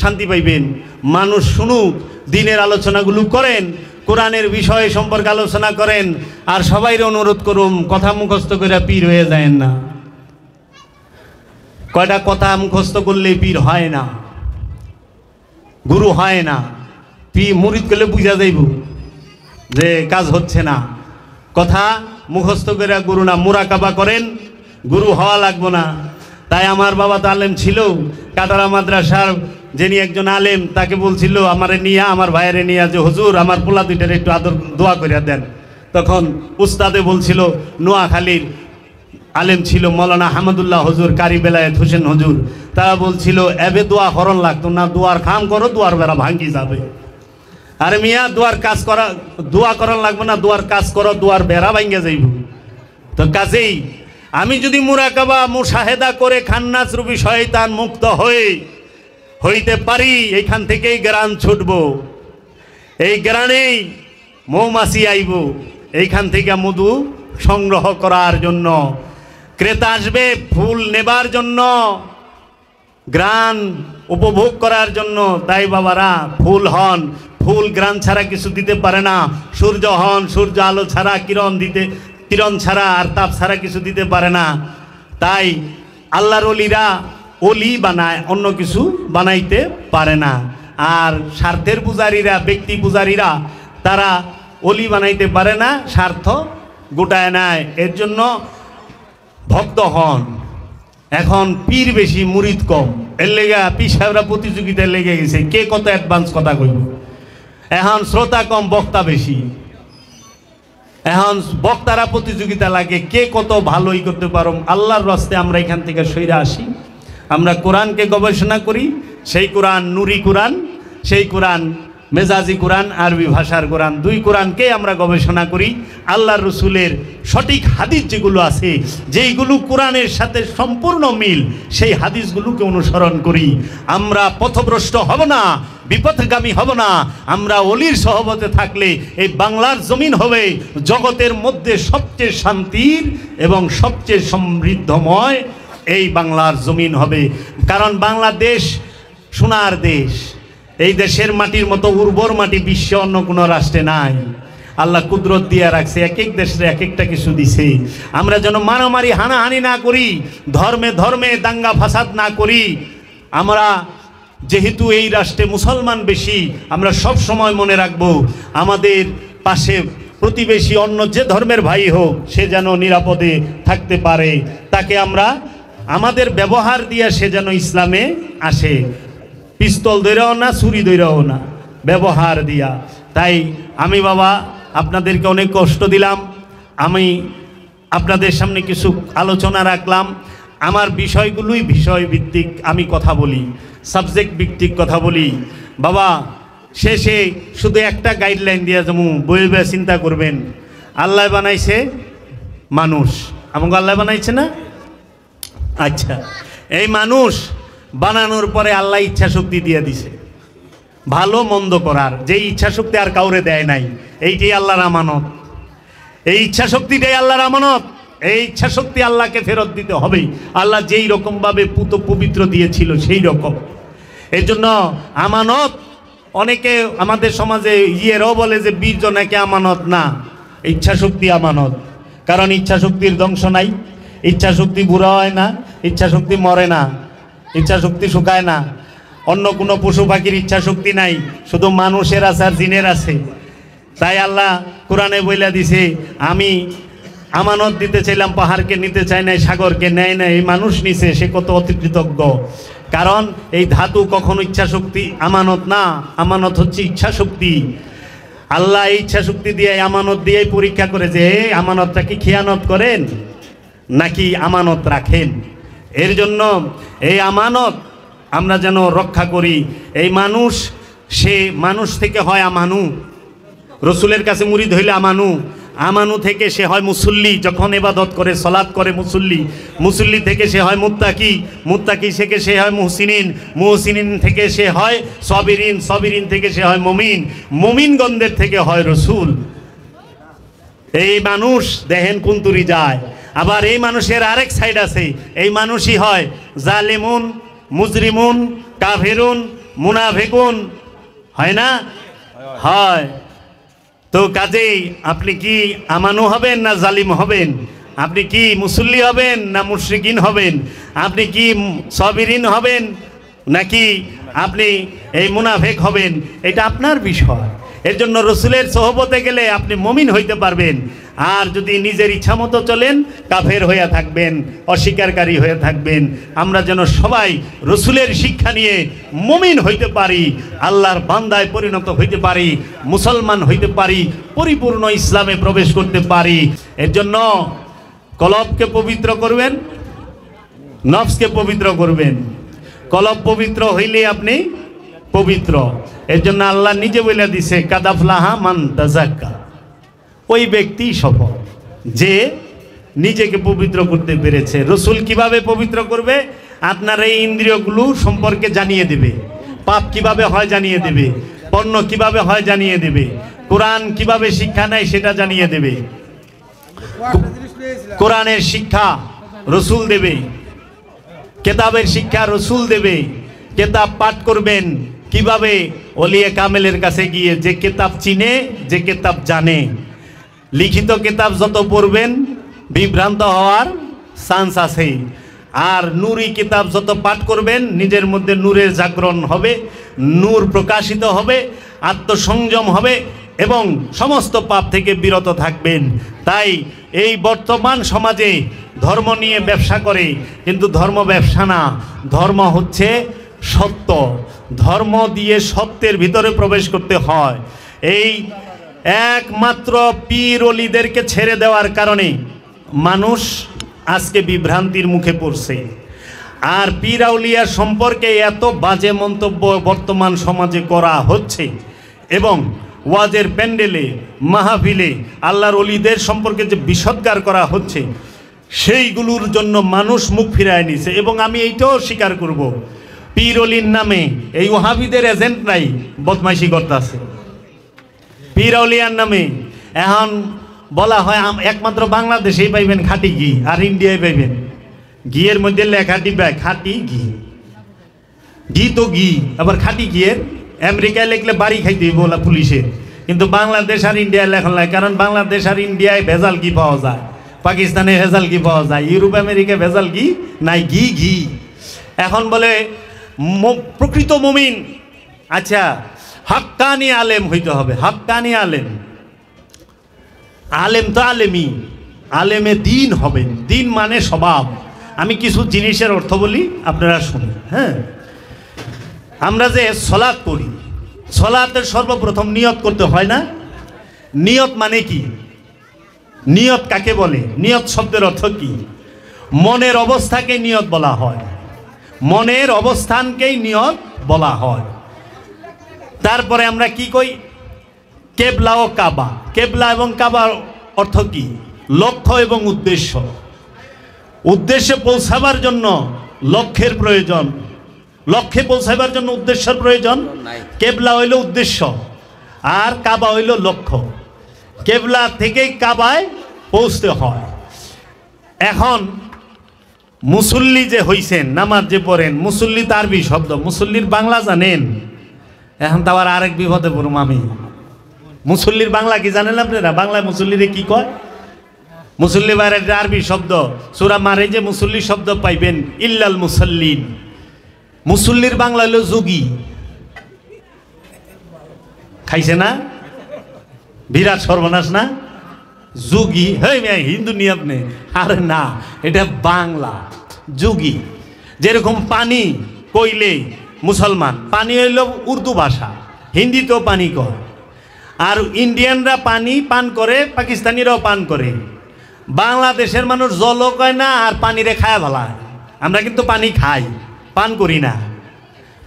শান্তি পাইবেন। মানুষ শুনুক, দিনের আলোচনাগুলো করেন, কোরআনের বিষয় সম্পর্কে আলোচনা করেন। আর সবাই অনুরোধ করুন, কথা মুখস্থ করে পীর হয়ে যায় না। কয়টা কথা মুখস্থ করলে পীর হয় না, গুরু হয় না। মুরিদ করলে বুঝা যাইব যে কাজ হচ্ছে না। কথা মুখস্থ করে গুরু না, মুরাকাবা করেন, গুরু হওয়া লাগবো না। তাই আমার বাবা তো আলেম ছিল, কাটারা মাদ্রাসার যিনি একজন আলেম, তাকে বলছিল আমারে নিয়া, আমার ভাইয়েরে নিয়া, যে হুজুর আমার পোলা দুইটার একটু আদর দোয়া করিয়া দেন। তখন উস্তাদে বলছিল নোয়াখালীর আলেম ছিল মৌলানা হামাদুল্লাহ হুজুর, কারি বেলায়েত হোসেন হুজুর। তারা বলছিল এবে দোয়া করন লাগতো না, দোয়ার খাম করো, দোয়ার বেড়া ভাঙ্গি যাবে। আরে মিয়া দোয়ার কাজ করা, দোয়া করার লাগবে না, দোয়ার কাজ করো, দোয়ার বেড়া ভাঙ্গে যাইব। তো কাজেই আমি যদি মুরাকাবা মুশাহেদা করে খান্নাস রূপী শয়তান মুক্ত হইতে পারি, এইখান থেকেই গ্রান ছুটব, এই গ্রানেই মৌমাছি আইব, এইখান থেকে মধু সংগ্রহ করার জন্য ক্রেতা আসবে, ফুল নেবার জন্য, গ্রান উপভোগ করার জন্য। তাই বাবারা ফুল হন, ফুল গ্রান ছাড়া কিছু দিতে পারে না। সূর্য হন, সূর্য আলো ছাড়া, কিরণ ছাড়া আর তাপ ছাড়া কিছু দিতে পারে না। তাই আল্লাহর ওলিরা অলি বানায়, অন্য কিছু বানাইতে পারে না। আর স্বার্থের পূজারীরা, ব্যক্তি পূজারীরা, তারা অলি বানাইতে পারে না, স্বার্থ গোটায় নেয়। এর জন্য ভক্ত হন। এখন পীর বেশি, মুরিদ কম, এর লেগে পীর সাহেবরা প্রতিযোগিতায় লেগে গেছে, কে কত অ্যাডভান্স কথা কইব। এখন শ্রোতা কম, বক্তা বেশি। এখন বক্তারা প্রতিযোগিতা লাগে, কে কত ভালোই করতে পারো। আল্লাহর রাস্তে আমরা এখান থেকে সইরা আসি, আমরা কোরআনকে গবেষণা করি। সেই কোরআন নুরি কোরআন, সেই কোরআন মেজাজি কোরআন, আরবি ভাষার কোরআন, দুই কোরআনকে আমরা গবেষণা করি। আল্লাহর রসুলের সঠিক হাদিস যেগুলো আছে, যেইগুলো কোরআনের সাথে সম্পূর্ণ মিল, সেই হাদিসগুলোকে অনুসরণ করি। আমরা পথভ্রষ্ট হব না, বিপথগামী হব না। আমরা অলির সহবতে থাকলে এই বাংলার জমিন হবে জগতের মধ্যে সবচেয়ে শান্তির এবং সবচেয়ে সমৃদ্ধময় এই বাংলার জমিন হবে। কারণ বাংলাদেশ সোনার দেশ। এই দেশের মাটির মতো উর্বর মাটি বিশ্বে অন্য কোনো রাষ্ট্রে নাই। আল্লাহ কুদরত দিয়ে রাখছে, এক এক দেশে এক একটা কিছু দিছে। আমরা যেন মারামারি হানাহানি না করি, ধর্মে ধর্মে দাঙ্গা ফাসাদ না করি। আমরা যেহেতু এই রাষ্ট্রে মুসলমান বেশি, আমরা সব সময় মনে রাখবো আমাদের পাশে প্রতিবেশী অন্য যে ধর্মের ভাই হোক, সে যেন নিরাপদে থাকতে পারে। তাকে আমরা আমাদের ব্যবহার দিয়ে সে যেন ইসলামে আসে, পিস্তল ধরেও না, ছুরি ধরেও না, ব্যবহার দিয়া। তাই আমি বাবা আপনাদেরকে অনেক কষ্ট দিলাম। আমি আপনাদের সামনে কিছু আলোচনা রাখলাম। আমার বিষয়গুলোই বিষয় ভিত্তিক আমি কথা বলি, সাবজেক্ট ভিত্তিক কথা বলি। বাবা শেষে শুধু একটা গাইডলাইন দিয়ে যেমন বই বই চিন্তা করবেন, আল্লাহ বানাইছে মানুষ, আমাকে আল্লাহ বানাইছে না? আচ্ছা, এই মানুষ বানানোর পরে আল্লাহ ইচ্ছা শক্তি দিয়ে দিছে ভালো মন্দ করার, যে ইচ্ছা শক্তি আর কাউরে দেয় নাই। এইটাই আল্লাহর আমানত, এই ইচ্ছা শক্তিটাই আল্লাহর আমানত। এই ইচ্ছা শক্তি আল্লাহকে ফেরত দিতে হবে। আল্লাহ যেই রকমভাবে পুত পবিত্র দিয়েছিল সেই রকম। এর জন্য আমানত, অনেকে আমাদের সমাজে ইয়েরাও বলে যে বীর্য নাকি আমানত না, ইচ্ছা শক্তি আমানত। কারণ ইচ্ছা শক্তির ধ্বংস নাই, ইচ্ছা শক্তি বুড়া হয় না, ইচ্ছা শক্তি মরে না, ইচ্ছা শক্তি শুকায় না। অন্য কোনো পশু পাখির ইচ্ছা শক্তি নাই, শুধু মানুষের আছে আর জিনের আছে। তাই আল্লাহ কোরআনে বইলা দিছে, আমি আমানত দিতে চাইলাম, পাহাড়কে নিতে চাই নাই, সাগরকে নেয় না, এই মানুষ নিছে, সে কত অতি কৃতজ্ঞ। কারণ এই ধাতু কখনো ইচ্ছা শক্তি আমানত না, আমানত হচ্ছে ইচ্ছা শক্তি। আল্লাহ এই ইচ্ছা শক্তি দিয়ে, আমানত দিয়েই পরীক্ষা করে যে আমানতটা কি খিয়ানত করেন নাকি আমানত রাখেন। এর জন্য এই আমানত আমরা যেন রক্ষা করি। এই মানুষ, সে মানুষ থেকে হয় আমানু, রসুলের কাছে মুরিদ হইলে আমানু, আমানু থেকে সে হয় মুসল্লি, যখন ইবাদত করে সালাত করে মুসল্লি, মুসল্লি থেকে সে হয় মুত্তাকি, মুত্তাকি থেকে সে হয় মুহসিনিন, মুহসিনিন থেকে সে হয় সাবিরিন, সাবিরিন থেকে সে হয় মুমিন, মুমিনগণদের থেকে হয় রসুল। এই মানুষ দেখেন কুন্তুরি যায়। আবার এই মানুষের আরেক সাইড আছে, এই মানুষই হয় জালিমুন, মুজরিমুন, কাফিরুন, মুনাফিকুন, হয় না? হয়। তো কাজেই আপনি কি আমানু হবেন না জালিম হবেন? আপনি কি মুসল্লি হবেন না মুশরিকিন হবেন? আপনি কি সাবিরিন হবেন নাকি আপনি এই মুনাফিক হবেন? এটা আপনার বিষয়। এর জন্য রসুলের সোহবতে গেলে আপনি মুমিন হইতে পারবেন। আর যদি নিজের ইচ্ছা মতো চলেন, কাফের হয়ে থাকবেন, অস্বীকারী হয়ে থাকবেন। আমরা যেন সবাই রসুলের শিক্ষা নিয়ে মুমিন হইতে পারি, আল্লাহর বান্দায় পরিণত হইতে পারি, মুসলমান হইতে পারি, পরিপূর্ণ ইসলামে প্রবেশ করতে পারি। এর জন্য কলবকে পবিত্র করবেন, নফসকে পবিত্র করবেন। কলব পবিত্র হইলে আপনি পবিত্র। এর জন্য আল্লাহ নিজে বলে দিছে কাদাফলাহা মান তাজাক্কা, ওই ব্যক্তি সফল যে নিজেকে পবিত্র করতে পেরেছে। রসুল কিভাবে পবিত্র করবে? আপনার এই ইন্দ্রিয়গুলো সম্পর্কে জানিয়ে দেবে, পাপ কিভাবে হয় জানিয়ে দেবে, পণ্য কিভাবে হয় জানিয়ে দেবে, কোরআন কিভাবে শিক্ষা নেয় সেটা জানিয়ে দেবে। কোরআনের শিক্ষা রসুল দেবে, কেতাবের শিক্ষা রসুল দেবে। কেতাব পাঠ করবেন কিভাবে? ওলিয়ে কামেলের কাছে গিয়ে, যে কেতাব চিনে, যে কেতাব জানে। লিখিত কেতাব যত পড়বেন বিভ্রান্ত হওয়ার চান্স আছে, আর নুরি কিতাব যত পাঠ করবেন নিজের মধ্যে নূরের জাগরণ হবে, নূর প্রকাশিত হবে, আত্মসংযম হবে এবং সমস্ত পাপ থেকে বিরত থাকবেন। তাই এই বর্তমান সমাজে ধর্ম নিয়ে ব্যবসা করে, কিন্তু ধর্ম ব্যবসা না, ধর্ম হচ্ছে সত্য। ধর্ম দিয়ে সত্যের ভিতরে প্রবেশ করতে হয়। এই একমাত্র পীর অলিদেরকে ছেড়ে দেওয়ার কারণে মানুষ আজকে বিভ্রান্তির মুখে পড়ছে। আর পীর আউলিয়া সম্পর্কে এত বাজে মন্তব্য বর্তমান সমাজে করা হচ্ছে এবং ওয়াজের প্যান্ডেলে মাহফিলে আল্লাহর অলিদের সম্পর্কে যে বিষোদ্গার করা হচ্ছে, সেইগুলোর জন্য মানুষ মুখ ফিরায় নিছে। এবং আমি এইটাও স্বীকার করব, পীর অলির নামে এই ওহাবিদের এজেন্টরাই বদমাইশি করতেছে। পীর আউলিয়ার নামে এখন বলা হয় একমাত্র বাংলাদেশেই পাইবেন খাঁটি ঘি, আর ইন্ডিয়ায় পাইবেন ঘিয়ের মধ্যে লেখা দিবে খাঁটি ঘি। ঘি তো ঘি, আবার খাঁটি ঘিয়ের আমেরিকায় লিখলে বাড়ি খাইতে বলা পুলিশের, কিন্তু বাংলাদেশ আর ইন্ডিয়ায় লেখন লাগে। কারণ বাংলাদেশ আর ইন্ডিয়ায় ভেজাল ঘি পাওয়া যায়, পাকিস্তানে ভেজাল ঘি পাওয়া যায়, ইউরোপ আমেরিকা ভেজাল ঘি নাই, ঘি ঘি। এখন বলে প্রকৃত মুমিন, আচ্ছা হাক্কানি আলেম হইতে হবে। হাক্কানি আলেম, আলেম তো আলেমই, আলেমে দিন হবেন। দিন মানে স্বভাব। আমি কিছু জিনিসের অর্থ বলি, আপনারা শুনুন। হ্যাঁ, আমরা যে সলাৎ করি, সলাতের সর্বপ্রথম নিয়ত করতে হয় না? নিয়ত মানে কি? নিয়ত কাকে বলে? নিয়ত শব্দের অর্থ কি? মনের অবস্থাকে নিয়ত বলা হয়, মনের অবস্থানকেই নিয়ত বলা হয়। তারপরে আমরা কি কই? কেবলা ও কাবা। কেবলা এবং কাবার অর্থ কি? লক্ষ্য এবং উদ্দেশ্য। উদ্দেশ্যে পৌঁছাবার জন্য লক্ষ্যের প্রয়োজন, লক্ষ্যে পৌঁছাবার জন্য উদ্দেশ্যের প্রয়োজন। কেবলা হইল উদ্দেশ্য আর কাবা হইল লক্ষ্য। কেবলা থেকেই কাবায় পৌঁছতে হয়। এখন মুসল্লি যে হইছেন, নামাজ যে পড়েন, মুসল্লি তার আরবি শব্দ, মুসল্লির বাংলা জানেন? এখন তো আবার আরেক বিপদে পড়ুম আমি। মুসল্লির বাংলা কি জানেন আপনারা? বাংলায় মুসল্লিরে কি কয়? মুসল্লি বাইরে আরবি শব্দ, সূরা মারে যে মুসল্লি শব্দ পাইবেন ইল্লাল মুসাল্লিন। মুসল্লির বাংলা হলো যোগী। খাইছে না? বিরাট সর্বনাশ না? যোগী। হ্যাঁ হিন্দু নি আপনি? আরে না, এটা বাংলা যোগী। যেরকম পানি কইলে মুসলমান, পানি হইল উর্দু ভাষা, হিন্দিতেও পানি কয়। আর ইন্ডিয়ানরা পানি পান করে, পাকিস্তানিরাও পান করে। বাংলাদেশের মানুষ জলও কয় না আর পানিরে খায় ভালা। আমরা কিন্তু পানি খাই, পান করি না।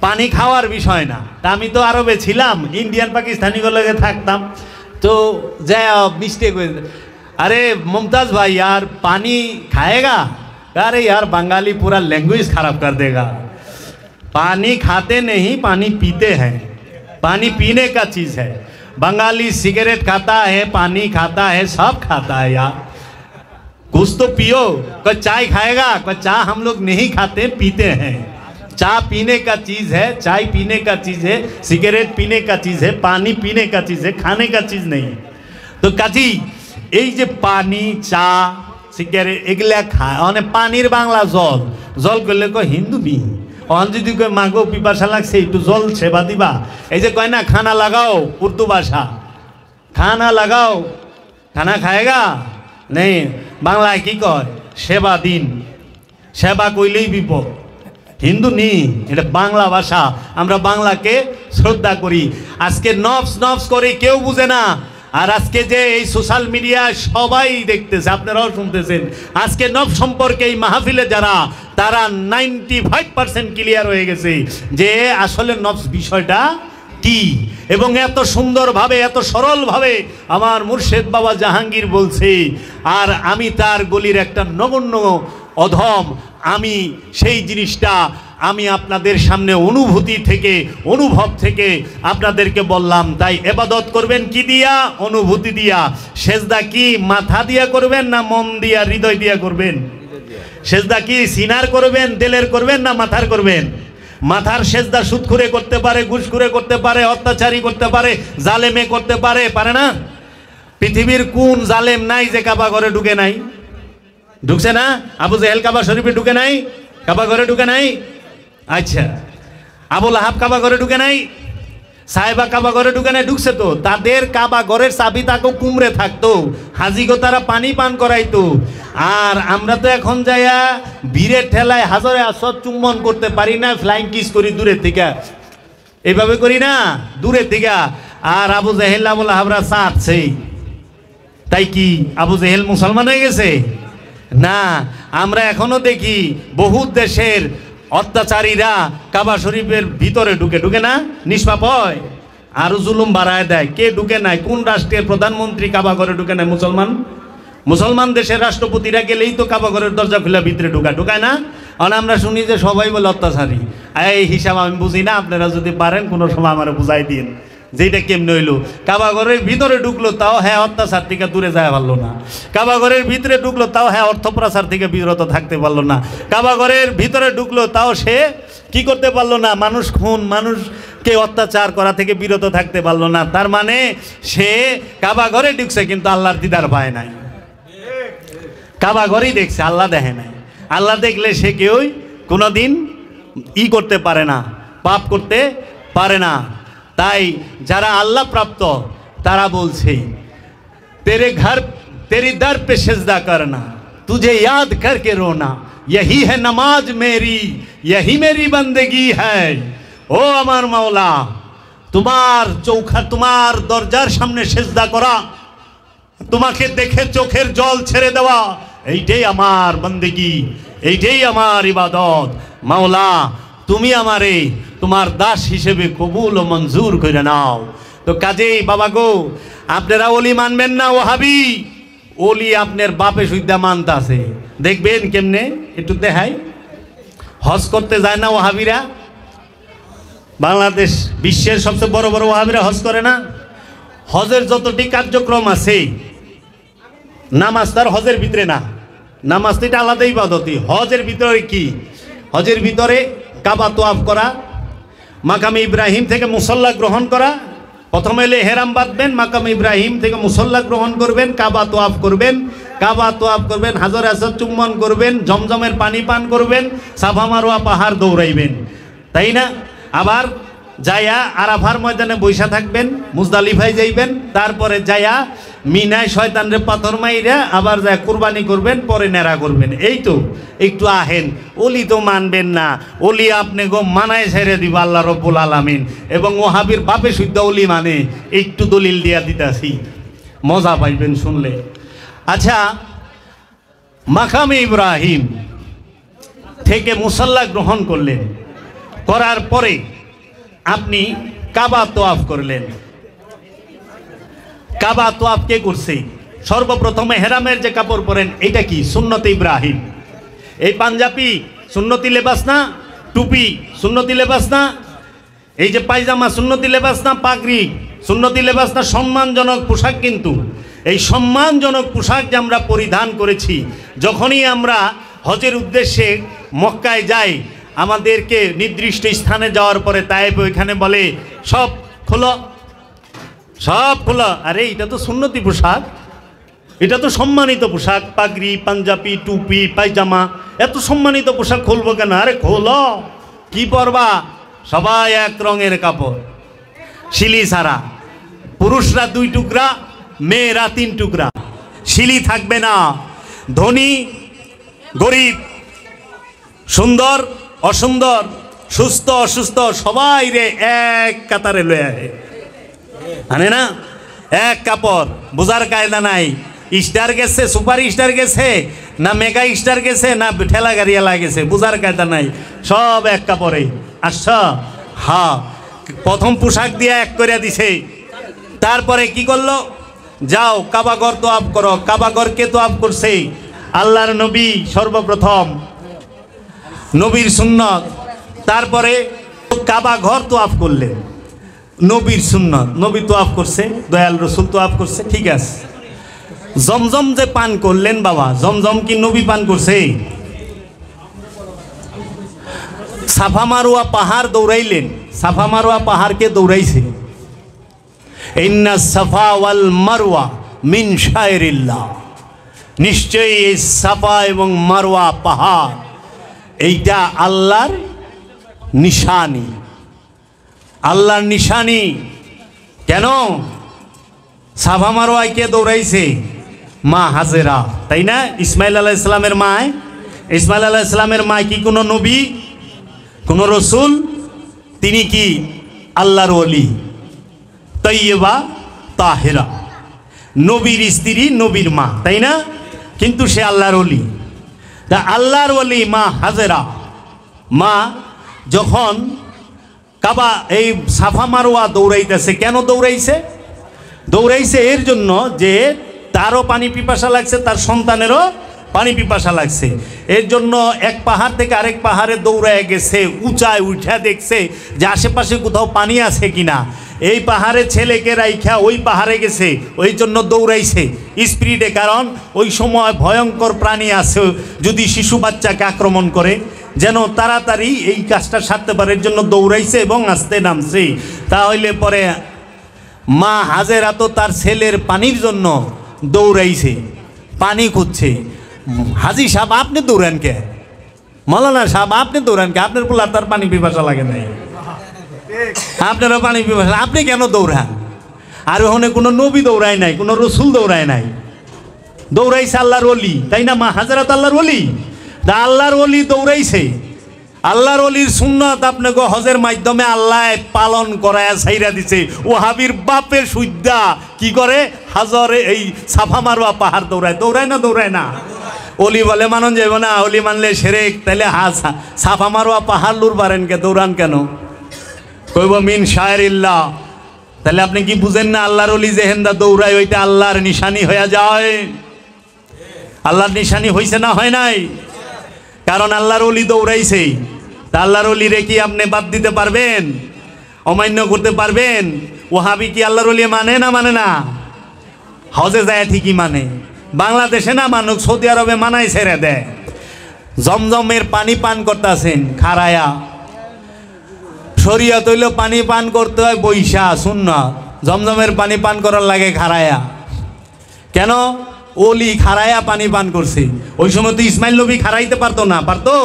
পানি খাওয়ার বিষয় না। তা আমি তো আরবে ছিলাম, ইন্ডিয়ান পাকিস্তানিগুলোকে থাকতাম, তো যা মিস্টেক হয়ে, अरे मुमताज़ भाई यार पानी खाएगा? अरे यार बंगाली पूरा लैंग्वेज खराब कर देगा। पानी खाते नहीं, पानी पीते हैं। पानी पीने का चीज़ है। बंगाली सिगरेट खाता है, पानी खाता है, सब खाता है यार। कुछ तो पियो। कोई चाय खाएगा? कोई चाय हम लोग नहीं खाते, पीते हैं। चाय पीने का चीज़ है, चाय पीने का चीज़ है, सिगरेट पीने का चीज़ है, पानी पीने का चीज़ है, खाने का चीज़ नहीं। तो काजी এই যে পানি, চা, সিগারেট এগুলা খায়, মানে পানির বাংলা জল। জল করলে কয় হিন্দু নি, অন যদি কয় মাগো পিপাসা লাগছে একটু জল সেবা দিবা। এই যে কয় না খানা লাগাও, উর্দু ভাষা, খানা লাগাও, খানা খায়গা নেই, বাংলায় কি কয়? সেবা দিন। সেবা কইলেই বিপদ। হিন্দু নি, এটা বাংলা ভাষা। আমরা বাংলাকে শ্রদ্ধা করি। আজকে নফস নফস করে কেউ বুঝে না। আর আজকে যে এই সোশ্যাল মিডিয়া সবাই দেখতেছে, আপনারাও শুনতেছেন, আজকে নফ সম্পর্কে এই মাহফিলে যারা, তারা 95% ক্লিয়ার হয়ে গেছে যে আসলে নফস বিষয়টা কি। এবং এত সুন্দরভাবে, এত সরলভাবে আমার মুর্শেদ বাবা জাহাঙ্গীর বলছে, আর আমি তার গলির একটা নগণ্য অধম, আমি সেই জিনিসটা আমি আপনাদের সামনে অনুভূতি থেকে, অনুভব থেকে আপনাদেরকে বললাম। তাই ইবাদত করবেন কি দিয়া? অনুভূতি দিয়া। সেজদা কি মাথা দিয়া করবেন না মন দিয়া, হৃদয় দিয়া করবেন? সেজদা কি সিনার করবেন, দিলের করবেন না মাথার করবেন? মাথার সেজদা সুদখুরে করতে পারে, ঘুষখুরে করতে পারে, অত্যাচারী করতে পারে, জালেমে করতে পারে, পারে না? পৃথিবীর কোন জালেম নাই যে কাবা ঘরে ঢুকে নাই? ঢুকছে না? আবু জেহেল কাবা শরীফে ঢুকে নাই? কাবা ঘরে ঢুকে নাই? আচ্ছা, আবু লাহাব কাবা ঘরে ঢুকে নাই? সাহেবা কাবা ঘরে ঢুকে নাই? ঢুকছে তো। তাদের কাবা ঘরের চাবি তাকেও কুমড়ে থাকতো, হাজিগো তারা পানি পান করাইতো। আর আমরা তো এখন যাইয়া ভিড়ের ঠেলায় হাজারে আসর চুম্বন করতে পারি না, ফ্লাইং কিস করি দূরের থেকে, এইভাবে করি না দূরের থেকে। আর আবু জেহেল আবু লাহাবরা চাচ্ছে, তাই কি আবু জেহেল মুসলমান হয়ে গেছে? না, আমরা এখনো দেখি বহু দেশের অত্যাচারীরা কাবা শরীফের ভিতরে ঢুকে, ঢুকে না? নিষ্পাপ হয়, আরো জুলুম বাড়ায় দেয়। কে ঢুকে নাই? কোন রাষ্ট্রের প্রধানমন্ত্রী কাবা ঘরে ঢুকে নাই? মুসলমান। মুসলমান দেশের রাষ্ট্রপতিরা গেলেই তো কাবা ঘরের দরজা খুলে ভিতরে ঢুকায় না? আর আমরা শুনি যে সবাই বলে অত্যাচারী। এই হিসাব আমি বুঝি না, আপনারা যদি পারেন কোনো সময় আমার বুঝাই দিন যেটা কেমনে হইলো। কাবা ঘরের ভিতরে ঢুকলো, তাও হ্যাঁ অত্যাচার থেকে দূরে যায় পারলো না। কাবা ঘরের ভিতরে ঢুকলো, তাও হ্যাঁ অর্থপ্রচার থেকে বিরত থাকতে পারলো না। কাবা ঘরের ভিতরে ঢুকলো, তাও সে কি করতে পারলো না? মানুষ খুন, মানুষকে অত্যাচার করা থেকে বিরত থাকতে পারলো না। তার মানে সে কাবা ঘরে ঢুকছে কিন্তু আল্লাহর দিদার পায় নাই। কাবা ঘরেই দেখছে, আল্লাহ দেখে নাই। আল্লাহ দেখলে সে কেউই কোনোদিন করতে পারে না, পাপ করতে পারে না। তাই যারা আল্লাহ প্রাপ্ত তারা বলছে, তেরে ঘর তেরি দর পে সেজদা করনা, তুঝে याद करके रोना, यही है नमाज मेरी, यही मेरी बंदगी है। ও আমার মাওলা, তোমার চৌখা, তোমার দরজার সামনে সেজদা করা, তোমাকে দেখে চোখের জল ছেড়ে দেওয়া, এইটাই আমার বন্দেগি, এইটাই আমার ইবাদত। মাওলা, তুমি আমারে তোমার দাস হিসেবে কবুল ও মঞ্জুর করে নাও। তো কাজেই বাবা গো, আপনারা ওলি মানবেন না ওয়াহাবি? ওলি আপনার বাপে সুদ্ধা মানতে আছে, দেখবেন কেমনে, একটু দেখাই। হজ করতে যায় না ওয়াহাবিরা? বাংলাদেশ বিশ্বের সবচেয়ে বড় বড় ওয়াহাবিরা হজ করে না? হজের যতটি কার্যক্রম আছে, নামাজ তার হজের ভিতরে না। নামাজ তো এটা আলাদা ইবাদত। হজের ভিতরে কি? হজের ভিতরে কাবা তোয়াফ করা, মাকামে ইব্রাহিম থেকে মুসল্লা গ্রহণ করা। প্রথমে এলে হেরাম বাঁধবেন, মাকামে ইব্রাহিম থেকে মুসল্লা গ্রহণ করবেন, কাবা তোয়াফ করবেন, কাবা তোয়াফ করবেন, হাজর আসর চুম্বন করবেন, জমজমের পানি পান করবেন, সাফা মারোয়া পাহাড় দৌড়াইবেন, তাই না? আবার যায়া আরাফার ময়দানে বৈশা থাকবেন, মুজদালিফায় যাইবেন, তারপরে যায়া মিনায় শয়তানরে পাথর মাইরা আবার যায় কুরবানি করবেন, পরে নেড়া করবেন। এই তো একটু আহেন। ওলি তো মানবেন না, ওলি আপনি গো মানায় ছেড়ে দিব আল্লাহ রব্বুল আলামিন। এবং ওহাবির বাপে শুদ্ধ ওলি মানে, একটু দলিল দিয়া দিতাছি, মজা পাইবেন শুনলে। আচ্ছা, মাকামে ইব্রাহিম থেকে মুসাল্লা গ্রহণ করলেন, করার পরে আপনি কাবা তোয়াফ করলেন। কাবা তোয়াফ কে করছে? সর্বপ্রথমে হেরামের যে কাপড় পরেন, এটা কি? সুন্নতে ইব্রাহিম। এই পাঞ্জাবি সুন্নতি লেবাস না? টুপি সুন্নতি লেবাস না? এই যে পায়জামা সুন্নতি লেবাস না? পাগড়ি সুন্নতি লেবাস না? সম্মানজনক পোশাক। কিন্তু এই সম্মানজনক পোশাক যে আমরা পরিধান করেছি, যখনই আমরা হজের উদ্দেশ্যে মক্কায় যাই, আমাদেরকে নির্দিষ্ট স্থানে যাওয়ার পরে তাইব ওইখানে বলে সব খোলো, সব খোলা। আরে এটা তো সুন্নতি পোশাক, এটা তো সম্মানিত পোশাক। পাগড়ি, পাঞ্জাবি, টুপি, পায়জামা, এত সম্মানিত পোশাক খুলবো কেন? আরে খোলো, কি পরবা? সবাই এক রঙের কাপড়, শিলি ছাড়া। পুরুষরা 2 টুকরা, মেয়েরা 3 টুকরা। শিলি থাকবে না। ধনী গরিব, সুন্দর অসুন্দর, সুস্থ অসুস্থ, সবাই রে এক কাতারে লয়ে আনে না? এক কাপড়, বোঝার কায়দা নাই। স্টার গেছে, সুপার স্টার গেছে, না মেগা স্টার গেছে, না ঠেলা গাড়িয়ালা গেছে, বোঝার কায়দা নাই। সব এক কাপড়ে আচ্ছা। হ্যাঁ, প্রথম পোশাক দিয়ে এক করে দিছে। তারপরে কি করলো? যাও কাবাঘর তোয়াফ করো। কাবাঘরকে তোয়াফ করছে আল্লাহর নবী সর্বপ্রথম, নবীর সুন্নত। তারপরে কাবাঘর তোয়াফ করলেন, নবীর সুন্নত। নবী তোয়াফ করছে, দয়াল রসুল তোয়াফ করছে, ঠিক আছে। জমজম যে পান করলেন বাবা, জমজম কি নবী পান করছে? সাফা মারোয়া পাহাড় দৌড়াইলেন, সাফা মারোয়া পাহাড়কে দৌড়াইছে। ইন্না সাফা ওয়াল মারওয়া মিন শায়রিল্লাহ, নিশ্চয়ই এই সাফা এবং মারওয়া পাহাড় এইটা আল্লাহর নিশানি, আল্লাহর নিশানি। কেন? সাফা মারওয়ায় কে দৌড়াইছে? মা হাজেরা, তাই না? ইসমাইল আলাইহিস সালামের মায়। ইসমাইল আলাইহিস সালামের মায় কি কোনো নবী, কোনো রসুল? তিনি কি আল্লাহর ওলি, তৈয়বা তাহেরা, নবীর স্ত্রী, নবীর মা, তাই না? কিন্তু সে আল্লাহর ওলি। তা আল্লাহর ওলি মা হাজেরা, মা যখন কাবা এই সাফা মারওয়া দৌড়াইতেছে, কেন দৌড়াইছে? দৌড়াইছে এর জন্য যে তারও পানি পিপাসা লাগছে, তার সন্তানেরও পানি পিপাসা লাগছে। এর জন্য এক পাহাড় থেকে আরেক পাহাড়ে দৌড়ায় গেছে, উঁচায় উঠা দেখছে যে আশেপাশে কোথাও পানি আছে কিনা। এই পাহাড়ে ছেলেকে রাইখা ওই পাহাড়ে গেছে, ওই জন্য দৌড়াইছে স্পিডে। কারণ ওই সময় ভয়ঙ্কর প্রাণী আছে, যদি শিশু বাচ্চাকে আক্রমণ করে, যেন তাড়াতাড়ি এই কাজটা সারতে পারে, এর জন্য দৌড়াইছে এবং আস্তে নামছে। তাহলে পরে মা হাজেরা তো তার ছেলের পানির জন্য দৌড়াইছে, পানি খুঁজছে। হাজি সাহেব আপনি দৌড়ান কে? মৌলানা সাহেব আপনি দৌড়ান কে? আপনার পোলা তার পানি পিপাসা লাগে নাই, আপনারও পানি পিপাসা, আপনি কেন দৌড়ান? আর ওখানে কোনো নবী দৌড়ায় নাই, কোনো রসুল দৌড়ায় নাই, দৌড়াইছে আল্লাহর ওলি, তাই না? মা হাজেরা তো আল্লাহর ওলি, তা আল্লাহর ওলি দৌড়াইছে। আল্লাহর ওলির সুন্নত আপনাকে হজের মাধ্যমে আল্লাহ পালন করায় ছাইরা দিছে। ওহাবির বাপের সুদ্দা কি করে? হাজরে এই সাফা মারওয়া পাহাড় দৌড়ায়, দৌড়ায় না? দৌড়ায় না। ওলি বলে মানন যাব না, ওলি মানলে সেরেক। তাইলে সাফা মারওয়া পাহাড় লুর পারেন কে? দৌড়ান কেন? কইব মিন শায়রিল্লাহ। তাহলে আপনি কি বুঝেন না? আল্লাহর ওলি যে হেন্দা দৌড়ায় ওইটা আল্লাহর নিশানি হয়ে যায়। আল্লাহর নিশানি হয়েছে না হয় নাই? কারণ আল্লাহর ওলি দৌড়াইছে। তা আল্লাহর ওলি রে কি আপনি বাদ দিতে পারবেন? অমান্য করতে পারবেন? ওহাবি কি আল্লাহর ওলি মানে না? মানে না। হজে যায় ঠিকই মানে, বাংলাদেশে না মানুষ, সৌদি আরবে মানায় ছেড়ে দেয়। জমজমের পানি পান করতেছেন খারায়া, শরীয়ত হইল পানি পান করতে হয় বৈশা, সুন্নাত। জমজমের পানি পান করার লাগে খারায়া। কেন? ওলি খারায়া পানি পান করছে। ওই সময় তো ইসমাইল নবী খারাইতে পারতো না? পারতো?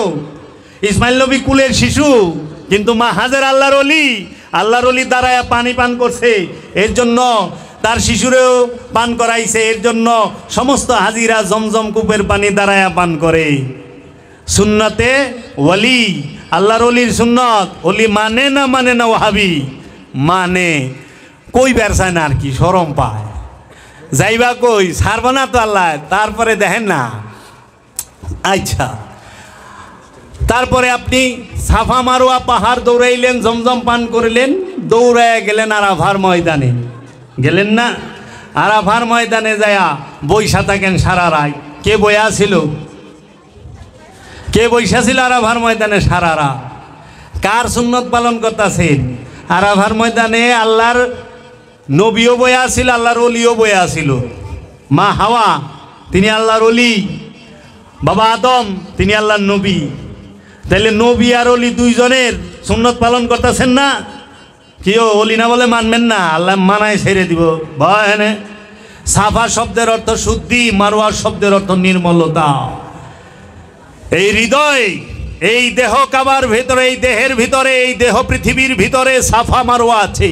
ইসমাইল নবী কুলের শিশু, কিন্তু মা হাজেরা আল্লাহর ওলি, আল্লাহর ওলি দাঁড়ায়া পানি পান করছে। এর জন্য তার শিশুরেও পান করাইছে। এর জন্য সমস্ত হাজিরা জমজম কূপের পানি দাঁড়ায়া পান করে। সুন্নতে ওলি, আল্লাহর ওলির সুন্নত। ওলি মানে না? মানে না? ওহাবি মানে। কই বেরসায় না আর কি, শরম পায়। যাইবা কই? ছাড়ব না তো আল্লাহ। তারপরে দেখেন না। আচ্ছা, তারপরে আপনি সাফা মারওয়া পাহাড় দৌড়াইলেন, জমজম পান করলেন, দৌড়ায় গেলেন আরাফার ময়দানে। গেলেন না? আরাফার ময়দানে যায়া বৈশা থাকেন সারা রাত। কে বইয়া ছিল? কে বৈশা ছিল আরাফার ময়দানে সারা রাত? কার সুন্নত পালন করতেছেন? আরাফার ময়দানে আল্লাহর নবীও বইয়া ছিল, আল্লাহর ওলিও বইয়া ছিল। মা হাওয়া তিনি আল্লাহর ওলি, বাবা আদম তিনি আল্লাহর নবী। তাইলে নবী আর ওলি দুইজনের সুন্নত পালন করতেছেন না? কেউ ওলি না বলে মানবেন না? আল্লাহ মানায় ছেড়ে দিব ভয়। সাফা শব্দের অর্থ শুদ্ধি, মারওয়া শব্দের অর্থ নির্মলতা। এই হৃদয়, এই দেহ কাবার ভিতরে, এই দেহের ভিতরে, এই দেহ পৃথিবীর ভিতরে সাফা মারওয়া আছে।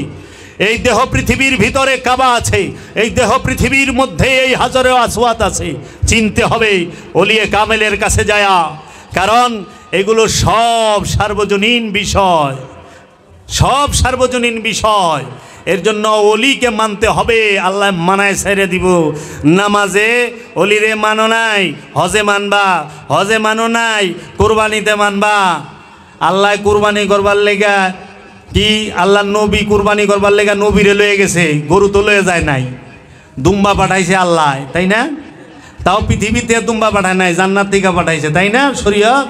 এই দেহ পৃথিবীর ভিতরে কাবা আছে। এই দেহ পৃথিবীর মধ্যে এই হাজরে আসওয়াত আছে। চিনতে হবে ওলিয়ে কামেলের কাছে যায়া, কারণ এগুলো সব সার্বজনীন বিষয়, সব সার্বজনীন বিষয়। এর জন্য অলিকে মানতে হবে, আল্লাহ মানায় ছেড়ে দিব। নামাজে অলিরে মানো নাই, হজে মানবা, হজে মানো নাই, কুরবানিতে মানবা। আল্লাহ কুরবানি করবার লেগা কি, আল্লাহ নবী কুরবানি করবার লেগা নবীরে লয়ে গেছে, গরু তো লয়ে যায় নাই, দুম্বা পাঠাইছে আল্লাহ, তাই না? তাও পৃথিবীতে দুম্বা পাঠায় নাই, জান্নাত থেকে পাঠাইছে, তাই না? শরীয়ত।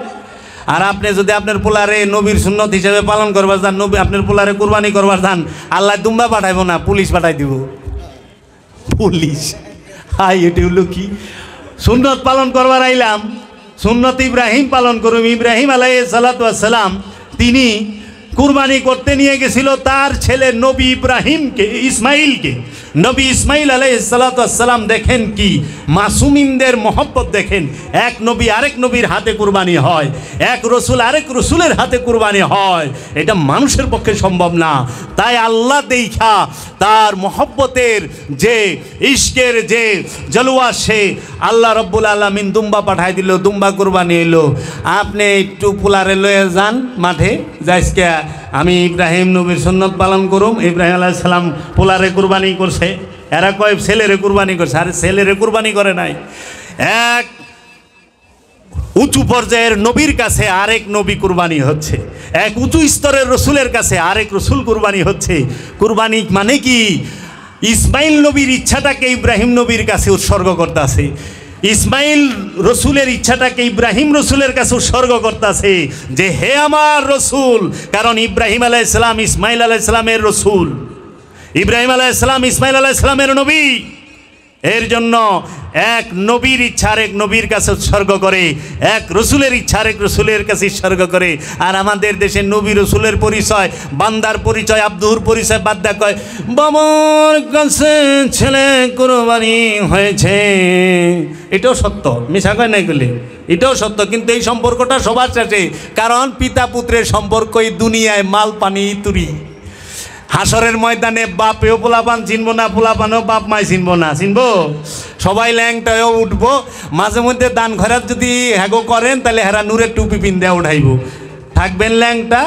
আর আপনি যদি আপনার পোলারে নবীর সুন্নত হিসেবে পালন করবার যান, নবী আপনার পোলারে কুরবানি করবার যান, আল্লাহ দুম্বা পাঠাইব না, পুলিশ পাঠাই দিব। পুলিশ, হাই, এটি হলো কি? সুন্নত পালন করবার আইলাম, সুন্নত ইব্রাহিম পালন করুম। ইব্রাহিম আলাইহিস সালাতু ওয়াস সালাম তিনি কুরবানি করতে নিয়ে গেছিল তার ছেলে নবী ইব্রাহিমকে, ইসমাইলকে। নবী ইসমাইল আলাইহিস সালাতু ওয়াস সালাম দেখেন কি মাসুমিনদের মহব্বত দেখেন, এক নবী আরেক নবীর হাতে কুরবানি হয়, এক রসুল আরেক রসুলের হাতে কুরবানি হয়, এটা মানুষের পক্ষে সম্ভব না। তাই আল্লাহ দেখা তার মহব্বতের যে ইশকের যে জলওয়া, সে আল্লাহ রব্বুল আলামিন দুম্বা পাঠাই দিল, দুম্বা কুরবানি এলো। আপনি একটু পোলারে লয়ে যান মাঠে, যাইসকে আমি ইব্রাহিম নবীর সুন্নত পালন করুম। ইব্রাহিম আলাইহিস সালাম পোলারে কুরবানি করছে, এরা কয় ছেলেরে কুরবানি করছে। আরে ছেলেরে কুরবানি করে নাই, এক উঁচু পর্যায়ের নবীর কাছে আরেক নবী কুরবানি হচ্ছে, এক উঁচু স্তরের রসুলের কাছে আরেক রসুল কুরবানি হচ্ছে। কুরবানি মানে কি? ইসমাইল নবীর ইচ্ছাটাকে ইব্রাহিম নবীর কাছে উৎসর্গ করতেছে, ইসমাইল রসুলের ইচ্ছাটাকে ইব্রাহিম রসুলের কাছে উৎসর্গ করতেছে যে হে আমার রসুল। কারণ ইব্রাহিম আলাইহিস সালাম ইসমাইল আলাইহিস সালামের রসুল, ইব্রাহিম আলাইহিস সালাম ইসমাইল আলাইহিস সালামের নবী। এর জন্য এক নবীর ইচ্ছা আরেক নবীর কাছে উৎসর্গ করে, এক রসুলের ইচ্ছা আরেক রসুলের কাছে উৎসর্গ করে। আর আমাদের দেশে নবী রসুলের পরিচয়, বান্দার পরিচয়, আব্দুর পরিচয় বাদ দা কয় বাবার কাছে ছেলে কুরবানি হয়েছে। এটাও সত্য, মিছা কয় নাই বলে, এটাও সত্য। কিন্তু এই সম্পর্কটা সবার সাথে, কারণ পিতা পুত্রের সম্পর্ক এই দুনিয়ায় মাল পানি তুরি। হাসরের ময়দানে বাপেও পোলাপান চিনবো না, পোলাপানও বাপ মাই চিনবো না, চিনবো সবাই ল্যাংটায়ও উঠবো। মাঝে মধ্যে দান খয়রাত যদি হ্যাগো করেন তাহলে হেরা নূরের টুপি পিন্দা উঠাইব, থাকবেন ল্যাংটা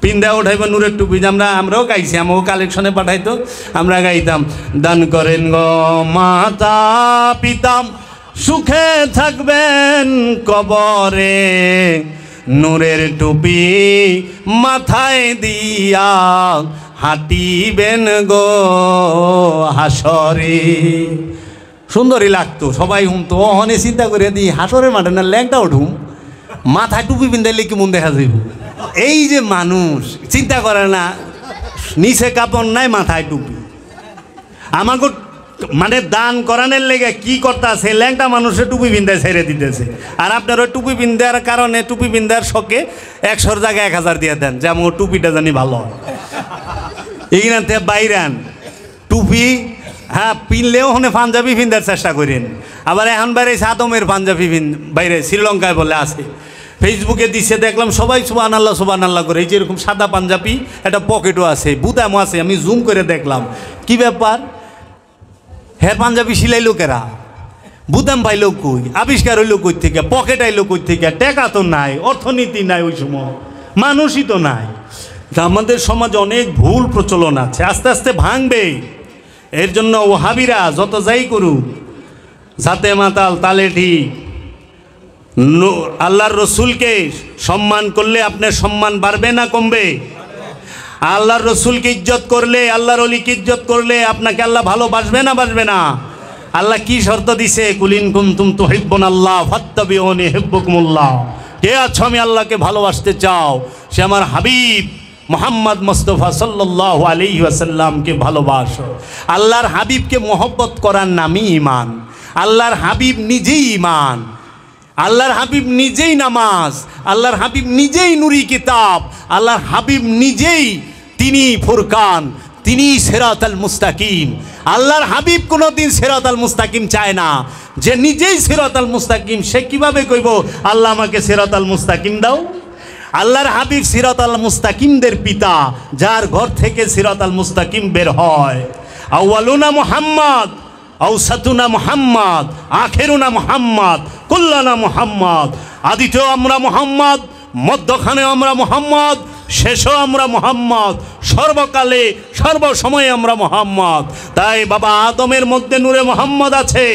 পিন্দা উঠাইব নূরের টুপি। আমরাও গাইছি, আমাকেও কালেকশনে পাঠাইতো, আমরা গাইতাম দান করেন গো মাতা পিতাম সুখে থাকবেন কবরে, নূরের টুপি মাথায় দিয়া হাঁটিবেন গো হাসরে। সুন্দরই লাগতো, সবাই হুমতো। অহনে চিন্তা করে দিই হাসরের মাঠে না ল্যাংটা উঠুম, মাথায় টুপি পিন্ধাইলে কেমন দেখা যাইব। এই যে মানুষ চিন্তা করে না, নিচে কাপড় নাই মাথায় টুপি। আমাকে মানে দান করানোর লেগে কি করতেছে, ল্যাংটা মানুষের টুপি পিন্ধায় ছেড়ে দিতেছে। আর আপনার ওই টুপি পিন্ধার কারণে, টুপি পিন্ধার শখে 100 জায়গায় 1000 দিয়ে দেন যে আমার টুপিটা জানি ভালো। এইখান থেকে বাইরান টুপি, হ্যাঁ পিনলেও ওখানে পাঞ্জাবি পিন্ধার চেষ্টা করেন। আবার এখন বাইরে আদমের পাঞ্জাবি বাইরে শ্রীলঙ্কায় বলে আছে, ফেসবুকে দিচ্ছে দেখলাম সবাই সুবহানাল্লাহ করে। এই যে এরকম সাদা পাঞ্জাবি, একটা পকেটও আছে, বুতামও আছে। আমি জুম করে দেখলাম কি ব্যাপার, হ্যাঁ পাঞ্জাবি সিলাই লোকেরা, বুতাম পাইলো কই, আবিষ্কার হইলো কই থেকে, পকেট আইলো কই থেকে, টাকা তো নাই, অর্থনীতি নাই, ওই সময় মানুষই তো নাই। আমাদের সমাজে অনেক ভুল প্রচলন আছে, আস্তে আস্তে ভাঙবে। এর জন্য ওহাবিরা যত যাই করুক, যাতে মাতাল তালে ঠিক। আল্লাহর রসুলকে সম্মান করলে আপনার সম্মান বাড়বে না কমবে? আল্লাহর রসুলকে ইজ্জত করলে, আল্লাহর ওলিকে ইজ্জত করলে আপনাকে আল্লাহ ভালোবাসবে না বাসবে না? আল্লাহ কি শর্ত দিছে, কুলিন কুনতুম তুহিব্বুনাল্লাহ ফাত্তাবিউনি ইউহিব্বুকুমুল্লাহ। কে আছো আমি আল্লাহকে ভালোবাসতে চাও, সে আমার হাবিব মোহাম্মদ মুস্তাফা সাল্লাল্লাহু আলাইহি ওয়াসাল্লামকে ভালোবাসো। আল্লাহর হাবিবকে মহব্বত করার নামই ঈমান। আল্লাহর হাবিব নিজেই ঈমান, আল্লাহর হাবিব নিজেই নামাজ, আল্লাহর হাবিব নিজেই নুরি কিতাব, আল্লাহর হাবিব নিজেই তিনি ফুরকান, তিনি সিরাতাল মুস্তাকিম। আল্লাহর হাবিব কোনোদিন সিরাতাল মুস্তাকিম চায় না। যে নিজেই সিরাতাল মুস্তাকিম, সে কিভাবে কইব আল্লাহ আমাকে সিরাতাল মুস্তাকিম দাও? আল্লাহর হাবিব সিরাতাল মুস্তাকিমদের পিতা, যার ঘর থেকে সিরাতাল মুস্তাকিম বের হয়। আউয়ালুনা মুহাম্মদ, আউসাতুনা মুহাম্মদ, আখেরুনা মুহাম্মদ, কুল্লানা মুহাম্মদ। আদিতেও আমরা মুহাম্মদ, মধ্যখানে আমরা মুহাম্মদ, শেষও আমরা মুহাম্মদ, সর্বকালে সর্বসময়ে আমরা মুহাম্মদ। তাই বাবা আদমের মধ্যে নূরে মুহাম্মদ আছে,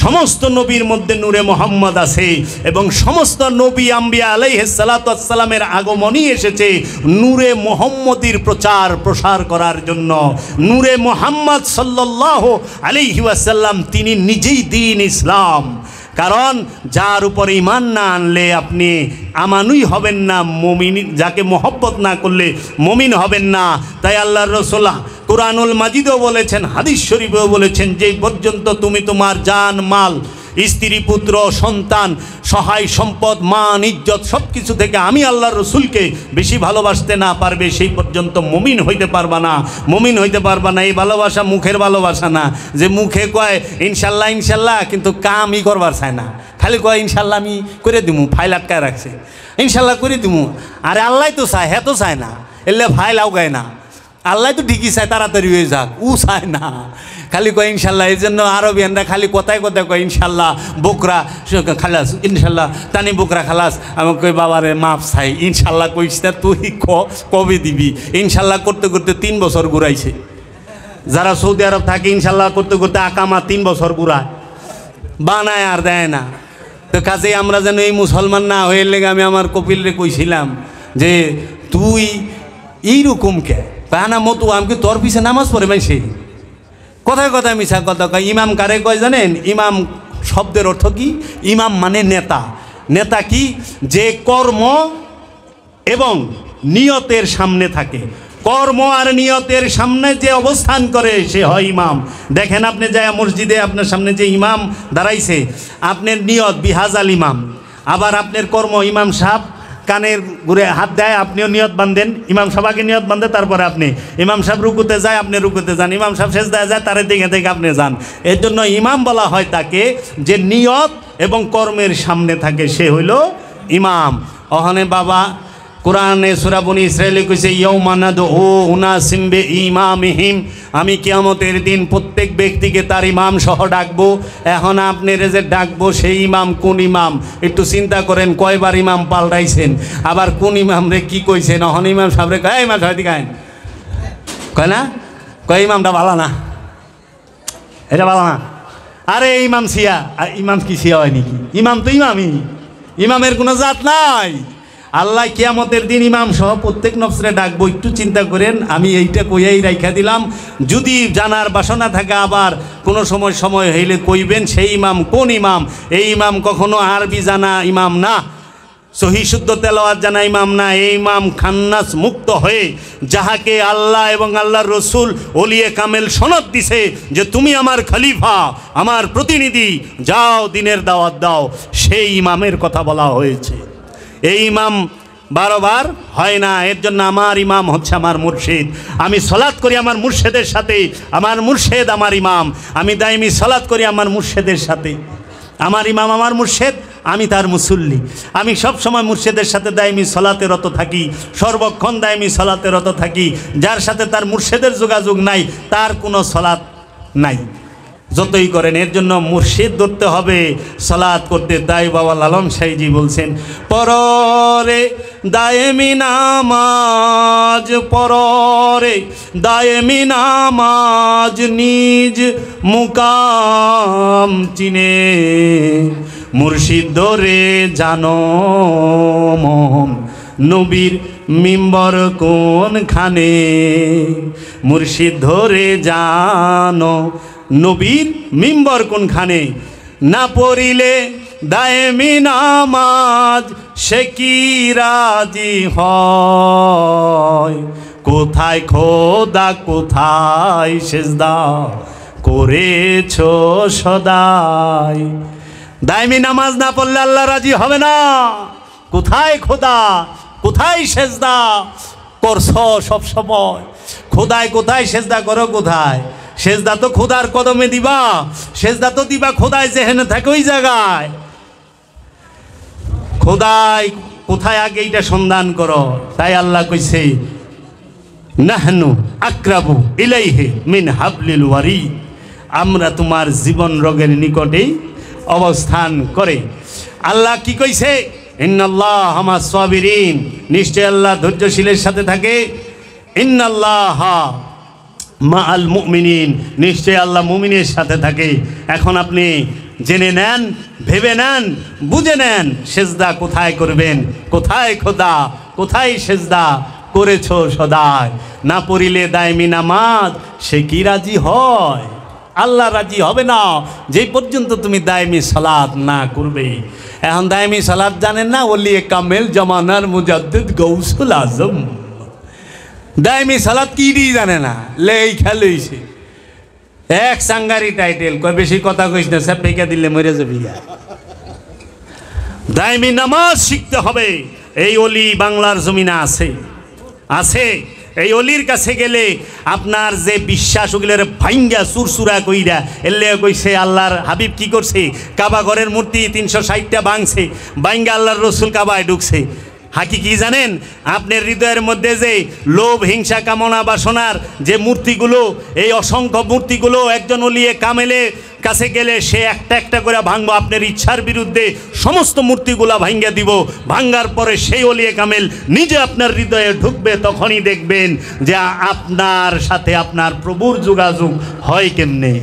সমস্ত নবীর মধ্যে নূরে মুহাম্মদ আছে, এবং সমস্ত নবী আম্বিয়া আলাইহিস সালাতু ওয়াস সালামের আগমনই এসেছে নূরে মুহাম্মদীর প্রচার প্রসার করার জন্য। নূরে মুহাম্মদ সাল্লাল্লাহু আলাইহি ওয়াসাল্লাম তিনি নিজেই দ্বীন ইসলাম। কারণ যার উপর ঈমান না আনলে আপনি আমানুই হবেন না, মুমিন যাকে মহব্বত না করলে মুমিন হবেন না। তাই আল্লাহর রাসূল কুরআনুল মাজিদেও বলেছেন, হাদিস শরীফেও বলেছেন, যেই পর্যন্ত তুমি তোমার জান মাল, স্ত্রী পুত্র সন্তান সহায় সম্পদ মান ইজ্জত সব কিছু থেকে আমি আল্লাহর রসুলকে বেশি ভালোবাসতে না পারবে, সেই পর্যন্ত মুমিন হইতে পারবা না, মুমিন হইতে পারবা না। এই ভালোবাসা মুখের ভালোবাসা না, যে মুখে কয় ইনশাল্লাহ ইনশাল্লাহ কিন্তু কামই করবার চায় না, খালি কয় ইনশাল্লাহ আমি করে দিমু, ফাইল আটকায় রাখছে, ইনশাল্লাহ করে দিমু। আরে আল্লাহ তো চায়, হ্যাঁ তো চায় না, এলে ফাইল আউগায় না। আল্লাহ তো ঠিকই চায় তাড়াতাড়ি হয়ে যাক, ও চায় না, খালি কয় ইনশাল্লাহ। এই জন্য আরবিয়ানরা খালি কথায় কথায় কয় ইনশাল্লাহ বকরা খালাস, ইনশাল্লাহ তানি বকরা খালাস। আমি কই বাবারে মাপ চাই, ইনশাল্লাহ কইস না তুই কবে দিবি। ইনশাল্লাহ করতে করতে 3 বছর ঘুরাইছে। যারা সৌদি আরব থাকে ইনশাল্লাহ করতে করতে আকামা 3 বছর ঘুরায়, বানায় আর দেয় না। তো কাজে আমরা যেন এই মুসলমান না হয়ে লেগে আমি আমার কপিলরে কইছিলাম যে তুই এইরকম কে না মতো আমাকে তোর পিছে নামাজ পড়ে মাইছে, কথায় কথায় মিশা কথা কয়। ইমাম কারে কয় জানেন? ইমাম শব্দের অর্থ কি? ইমাম মানে নেতা। নেতা কি? যে কর্ম এবং নিয়তের সামনে থাকে, কর্ম আর নিয়তের সামনে যে অবস্থান করে সে হয় ইমাম। দেখেন আপনি যায় মসজিদে আপনার সামনে যে ইমাম দাঁড়াইছে, আপনার নিয়ত বিহাজাল ইমাম, আবার আপনার কর্ম ইমাম সাহেব কানের ঘুরে হাত দেয়, আপনিও নিয়ত বাঁধেন, ইমাম সাহেবকে নিয়ত বাঁধে, তারপরে আপনি ইমাম সাহেব রুকুতে যায়, আপনি রুকুতে যান, ইমাম সাহেব সেজদায় যায়, তারে দেখে দেখে আপনি যান। এর জন্য ইমাম বলা হয় তাকে যে নিয়ত এবং কর্মের সামনে থাকে, সে হইল ইমাম। ওখানে বাবা কোরআনে সূরা বনী ইসরাঈলে কইছে ইয়াউমা নাদউ উনাসিম বিইমামিহিম, আমি কিয়ামতের দিন প্রত্যেক ব্যক্তিকে তার ইমাম সহ ডাকবো। এখন আপনারা যে ডাকবো সেই ইমাম কোন ইমাম একটু চিন্তা করেন, কয়বার ইমাম পাল্টাইছেন, আবার কোন ইমাম রে কি কইছেন। এখন ইমাম সাহেবরে কয় ইমাম সাহেব দিকায় কয় না, কয় ইমামটা ভালো না, এটা ভালো না। আরে ইমাম সিয়া, ইমাম কি সিয়া হয় নাকি? ইমাম তো ইমামই, ইমামের কোনো জাত নাই। আল্লাহ কিয়ামতের দিন ইমাম সহ প্রত্যেক নফসরে ডাকবো। একটু চিন্তা করেন, আমি এইটা কইয়াই রাইখা দিলাম, যদি জানার বাসনা থাকে আবার কোনো সময় হইলে কইবেন সেই ইমাম কোন ইমাম। এই ইমাম কখনো আরবি জানা ইমাম না, সহি শুদ্ধ তেলাওয়াত জানা ইমাম না। এই ইমাম খান্নাস মুক্ত হয়ে যাহাকে আল্লাহ এবং আল্লাহর রসুল ওলিয়ে কামেল সনদ দিছে যে তুমি আমার খলিফা, আমার প্রতিনিধি, যাও দিনের দাওয়াত দাও, সেই ইমামের কথা বলা হয়েছে। এই ইমাম 12 বার হয় না। এর জন্য আমার ইমাম হচ্ছে আমার মুর্শিদ। আমি সলাৎ করি আমার মুর্শিদের সাথে, আমার মুর্শিদ আমার ইমাম। আমি দাইমি সলাৎ করি আমার মুর্শিদের সাথে। আমার ইমাম আমার মুর্শিদ, আমি তার মুসল্লি। আমি সব সময় মুর্শিদের সাথে দাইমি সলাতে রত থাকি, সর্বক্ষণ দাইমি সলাতে রত থাকি। যার সাথে তার মুর্শিদের যোগাযোগ নাই তার কোনো সলাৎ নাই, যতই করেন। এর জন্য মুর্শিদ ধরতে হবে সালাত করতে। তাই বাবা লালন সাইজি বলছেন, পররে দায়েমি নামাজ, পররে দায়েমি নামাজ, নিজ মুকাম চিনে, মুর্শিদ ধরে জানো মন, নবীর মিম্বর কোনখানে, মুর্শিদ ধরে জানো নবীর মিম্বর কোনখানে। না পড়িলে দায়েমি নামাজ সে কি রাজি হয়, কোথায় খোদা কোথায় সেজদা করেছ সদাই। দায়েমি নামাজ না পড়লে আল্লাহ রাজি হবে না। কোথায় খোদা কোথায় সেজদা করছ সব সময়, খোদায় কোথায় সেজদা করো, কোথায় সেজদা তো খোদার কদমে দিবা, সেজদা তো দিবা খোদায় যেখানে থাকে ওই জায়গায়। খোদায় কোথায় আগে এইটা সন্ধান করো। তাই আল্লাহ কইছে নাহনু আকরাবু ইলাইহি মিন হাবলিল ওয়ারিদ, আমরা তোমার জীবন রোগের নিকটেই অবস্থান করে। আল্লাহ কি কইছে? ইন্নাল্লাহ মা'আস সাবিরিন, নিশ্চয় আল্লাহ ধৈর্যশীলের সাথে থাকে। ইন্নাল্লাহ মা'আল মুমিনিন, নিশ্চয় আল্লাহ মুমিনের সাথে থাকে। এখন আপনি জেনে নেন, ভেবে নেন, বুঝে নেন সেজদা কোথায় করবেন, কোথায় খোদা, কোথায় সেজদা করেছো সদায়। না পড়িলে দায়মি নামাজ সে কি রাজি হয়? আল্লাহ রাজি হবে না যেই পর্যন্ত তুমি দায়মি সালাত না করবে। এখন দায়মি সালাত জানেন না? ওলিয়ে কামেল জামানার মুজাদ্দিদ গৌসুল আজম দায়মি সালাত কি দিয়ে জানে না, লেই খেলইছে এক সাঙ্গারি টাইটেল, কয় বেশি কথা কইস না, সব পেকে দিলে মরে যাবি। দায়মি নামাজ শিখতে হবে। এই অলি বাংলার জমিনে আছে, আছে। এই অলির কাছে গেলে আপনার যে বিশ্বাস ওগুলোর ভাঙ্গা সুরসুরা কইরা এলে কইছে আল্লাহর হাবিব কি করছে, কাবা ঘরের মূর্তি 360টা ভাঙছে, ভাঙ্গা আল্লাহর রসুল কাবায় ঢুকছে। হাকি কি জানেন? আপনার হৃদয়ের মধ্যে যে লোভ, হিংসা, কামনা, বাসনার যে মূর্তিগুলো, এই অসংখ্য মূর্তিগুলো একজন ওলিয়ে কামেলের কাছে গেলে সে একটা একটা করে ভাঙবো। আপনার ইচ্ছার বিরুদ্ধে সমস্ত মূর্তিগুলা ভাঙ্গা দিব। ভাঙ্গার পরে সেই ওলিয়ে কামেল নিজে আপনার হৃদয়ে ঢুকবে। তখনই দেখবেন যে আপনার সাথে আপনার প্রভুর যোগাযোগ হয় কেমনে।